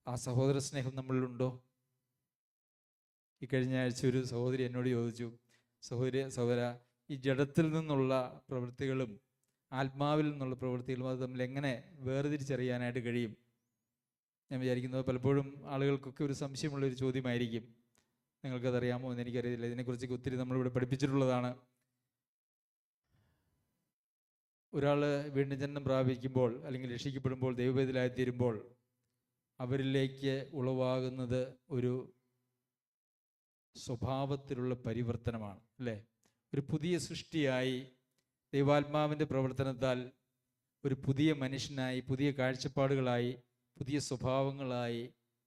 ആ സഹോദര സ്നേഹം നമ്മളിലുണ്ടോ? ഈ കഴിഞ്ഞ ആഴ്ച ഒരു സഹോദരി എന്നോട് ചോദിച്ചു, സഹോദര, ഈ ജഡത്തിൽ നിന്നുള്ള പ്രവൃത്തികളും ആത്മാവിൽ നിന്നുള്ള പ്രവൃത്തികളും അത് തമ്മിൽ എങ്ങനെ വേർതിരിച്ചറിയാനായിട്ട് കഴിയും? ഞാൻ വിചാരിക്കുന്നത് പലപ്പോഴും ആളുകൾക്കൊക്കെ ഒരു സംശയമുള്ളൊരു ചോദ്യമായിരിക്കും. നിങ്ങൾക്കതറിയാമോ എന്ന് എനിക്കറിയില്ല. ഇതിനെക്കുറിച്ചൊക്കെ ഒത്തിരി നമ്മളിവിടെ പഠിപ്പിച്ചിട്ടുള്ളതാണ്. ഒരാൾ വീണ്ടും ജന്മം പ്രാപിക്കുമ്പോൾ അല്ലെങ്കിൽ രക്ഷിക്കപ്പെടുമ്പോൾ, ദൈവവേദിയിലായിത്തീരുമ്പോൾ അവരിലേക്ക് ഉളവാകുന്നത് ഒരു സ്വഭാവത്തിലുള്ള പരിവർത്തനമാണ്, അല്ലേ? ഒരു പുതിയ സൃഷ്ടിയായി ദൈവാത്മാവിൻ്റെ പ്രവർത്തനത്താൽ ഒരു പുതിയ മനുഷ്യനായി, പുതിയ കാഴ്ചപ്പാടുകളായി, പുതിയ സ്വഭാവങ്ങളായി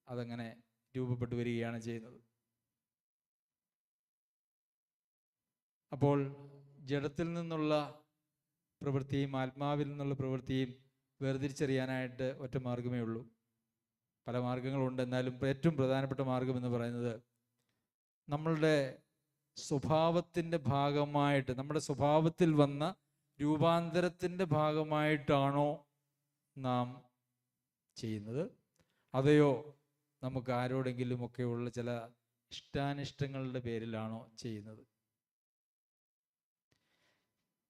അതങ്ങനെ രൂപപ്പെട്ടു വരികയാണ് ചെയ്യുന്നത്. അപ്പോൾ ജഡത്തിൽ നിന്നുള്ള പ്രവൃത്തിയും ആത്മാവിൽ നിന്നുള്ള പ്രവൃത്തിയും വേർതിരിച്ചറിയാനായിട്ട് ഒറ്റ മാർഗമേ ഉള്ളൂ. പല മാർഗങ്ങളുണ്ട്, എന്നാലും ഏറ്റവും പ്രധാനപ്പെട്ട മാർഗം എന്ന് പറയുന്നത് നമ്മളുടെ സ്വഭാവത്തിൻ്റെ ഭാഗമായിട്ട്, നമ്മുടെ സ്വഭാവത്തിൽ വന്ന രൂപാന്തരത്തിൻ്റെ ഭാഗമായിട്ടാണോ നാം ചെയ്യുന്നത്, അതെയോ നമുക്ക് ആരോടെങ്കിലുമൊക്കെയുള്ള ചില ഇഷ്ടാനിഷ്ടങ്ങളുടെ പേരിലാണോ ചെയ്യുന്നത്?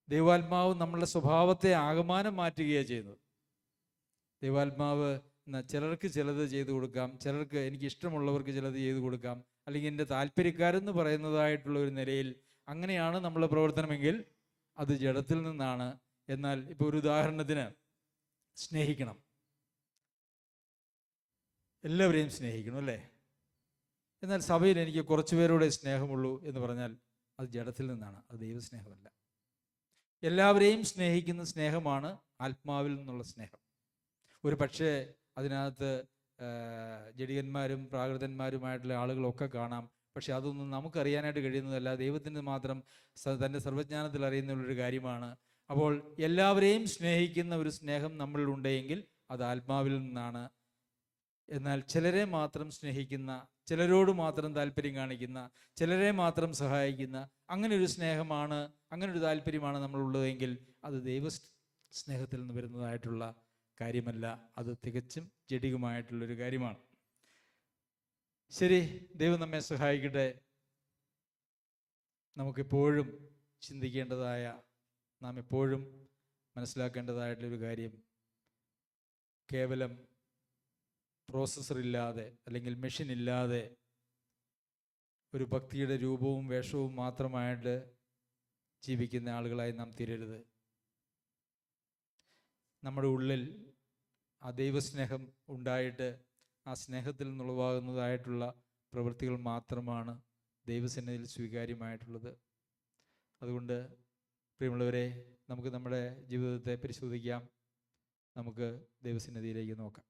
ദൈവാത്മാവ് നമ്മളുടെ സ്വഭാവത്തെ ആകമാനം മാറ്റുകയാണ് ചെയ്യുന്നത്. ദൈവാത്മാവ് ചിലർക്ക് ചിലത് ചെയ്തു കൊടുക്കാം, ചിലർക്ക് എനിക്ക് ഇഷ്ടമുള്ളവർക്ക് ചിലത് ചെയ്തു കൊടുക്കാം, അല്ലെങ്കിൽ എൻ്റെ താല്പര്യക്കാരെന്ന് പറയുന്നതായിട്ടുള്ള ഒരു നിലയിൽ അങ്ങനെയാണ് നമ്മളെ പ്രവർത്തനമെങ്കിൽ അത് ജഡത്തിൽ നിന്നാണ്. എന്നാൽ ഇപ്പോൾ ഒരു ഉദാഹരണത്തിന്, സ്നേഹിക്കണം, എല്ലാവരെയും സ്നേഹിക്കണം അല്ലേ? എന്നാൽ സഭയിൽ എനിക്ക് കുറച്ച് പേരോടെ സ്നേഹമുള്ളൂ എന്ന് പറഞ്ഞാൽ അത് ജഡത്തിൽ നിന്നാണ്, അത് ദൈവസ്നേഹമല്ല. എല്ലാവരെയും സ്നേഹിക്കുന്ന സ്നേഹമാണ് ആത്മാവിൽ നിന്നുള്ള സ്നേഹം. ഒരു പക്ഷേ അതിനകത്ത് ജഡികന്മാരും പ്രാകൃതന്മാരുമായിട്ടുള്ള ആളുകളൊക്കെ കാണാം. പക്ഷെ അതൊന്നും നമുക്കറിയാനായിട്ട് കഴിയുന്നതല്ല, ദൈവത്തിന് മാത്രം തൻ്റെ സർവ്വജ്ഞാനത്തിൽ അറിയുന്നൊരു കാര്യമാണ്. അപ്പോൾ എല്ലാവരെയും സ്നേഹിക്കുന്ന ഒരു സ്നേഹം നമ്മളിലുണ്ടെങ്കിൽ അത് ആത്മാവിൽ നിന്നാണ്. എന്നാൽ ചിലരെ മാത്രം സ്നേഹിക്കുന്ന, ചിലരോട് മാത്രം താല്പര്യം കാണിക്കുന്ന, ചിലരെ മാത്രം സഹായിക്കുന്ന അങ്ങനെ ഒരു സ്നേഹമാണ്, അങ്ങനെ ഒരു താല്പര്യമാണ് നമ്മളുള്ളതെങ്കിൽ അത് ദൈവ സ്നേഹത്തിൽ നിന്ന് വരുന്നതായിട്ടുള്ള കാര്യമല്ല, അത് തികച്ചും ജഡികമായിട്ടുള്ളൊരു കാര്യമാണ്. ശരി, ദൈവം നമ്മെ സഹായിക്കട്ടെ. നമുക്കെപ്പോഴും ചിന്തിക്കേണ്ടതായ, നാം എപ്പോഴും മനസ്സിലാക്കേണ്ടതായിട്ടുള്ളൊരു കാര്യം, കേവലം പ്രോസസ്സർ ഇല്ലാതെ അല്ലെങ്കിൽ മെഷീൻ ഇല്ലാതെ ഒരു ഭക്തിയുടെ രൂപവും വേഷവും മാത്രമായിട്ട് ജീവിക്കുന്ന ആളുകളായി നാം തീരരുത്. നമ്മുടെ ഉള്ളിൽ ആ ദൈവസ്നേഹം ഉണ്ടായിട്ട് ആ സ്നേഹത്തിൽ നിന്നുളവാകുന്നതായിട്ടുള്ള പ്രവൃത്തികൾ മാത്രമാണ് ദൈവസന്നിധിയിൽ സ്വീകാര്യമായിട്ടുള്ളത്. അതുകൊണ്ട് പ്രിയമുള്ളവരെ, നമുക്ക് നമ്മുടെ ജീവിതത്തെ പരിശോധിക്കാം, നമുക്ക് ദൈവസന്നിധിയിലേക്ക് നോക്കാം.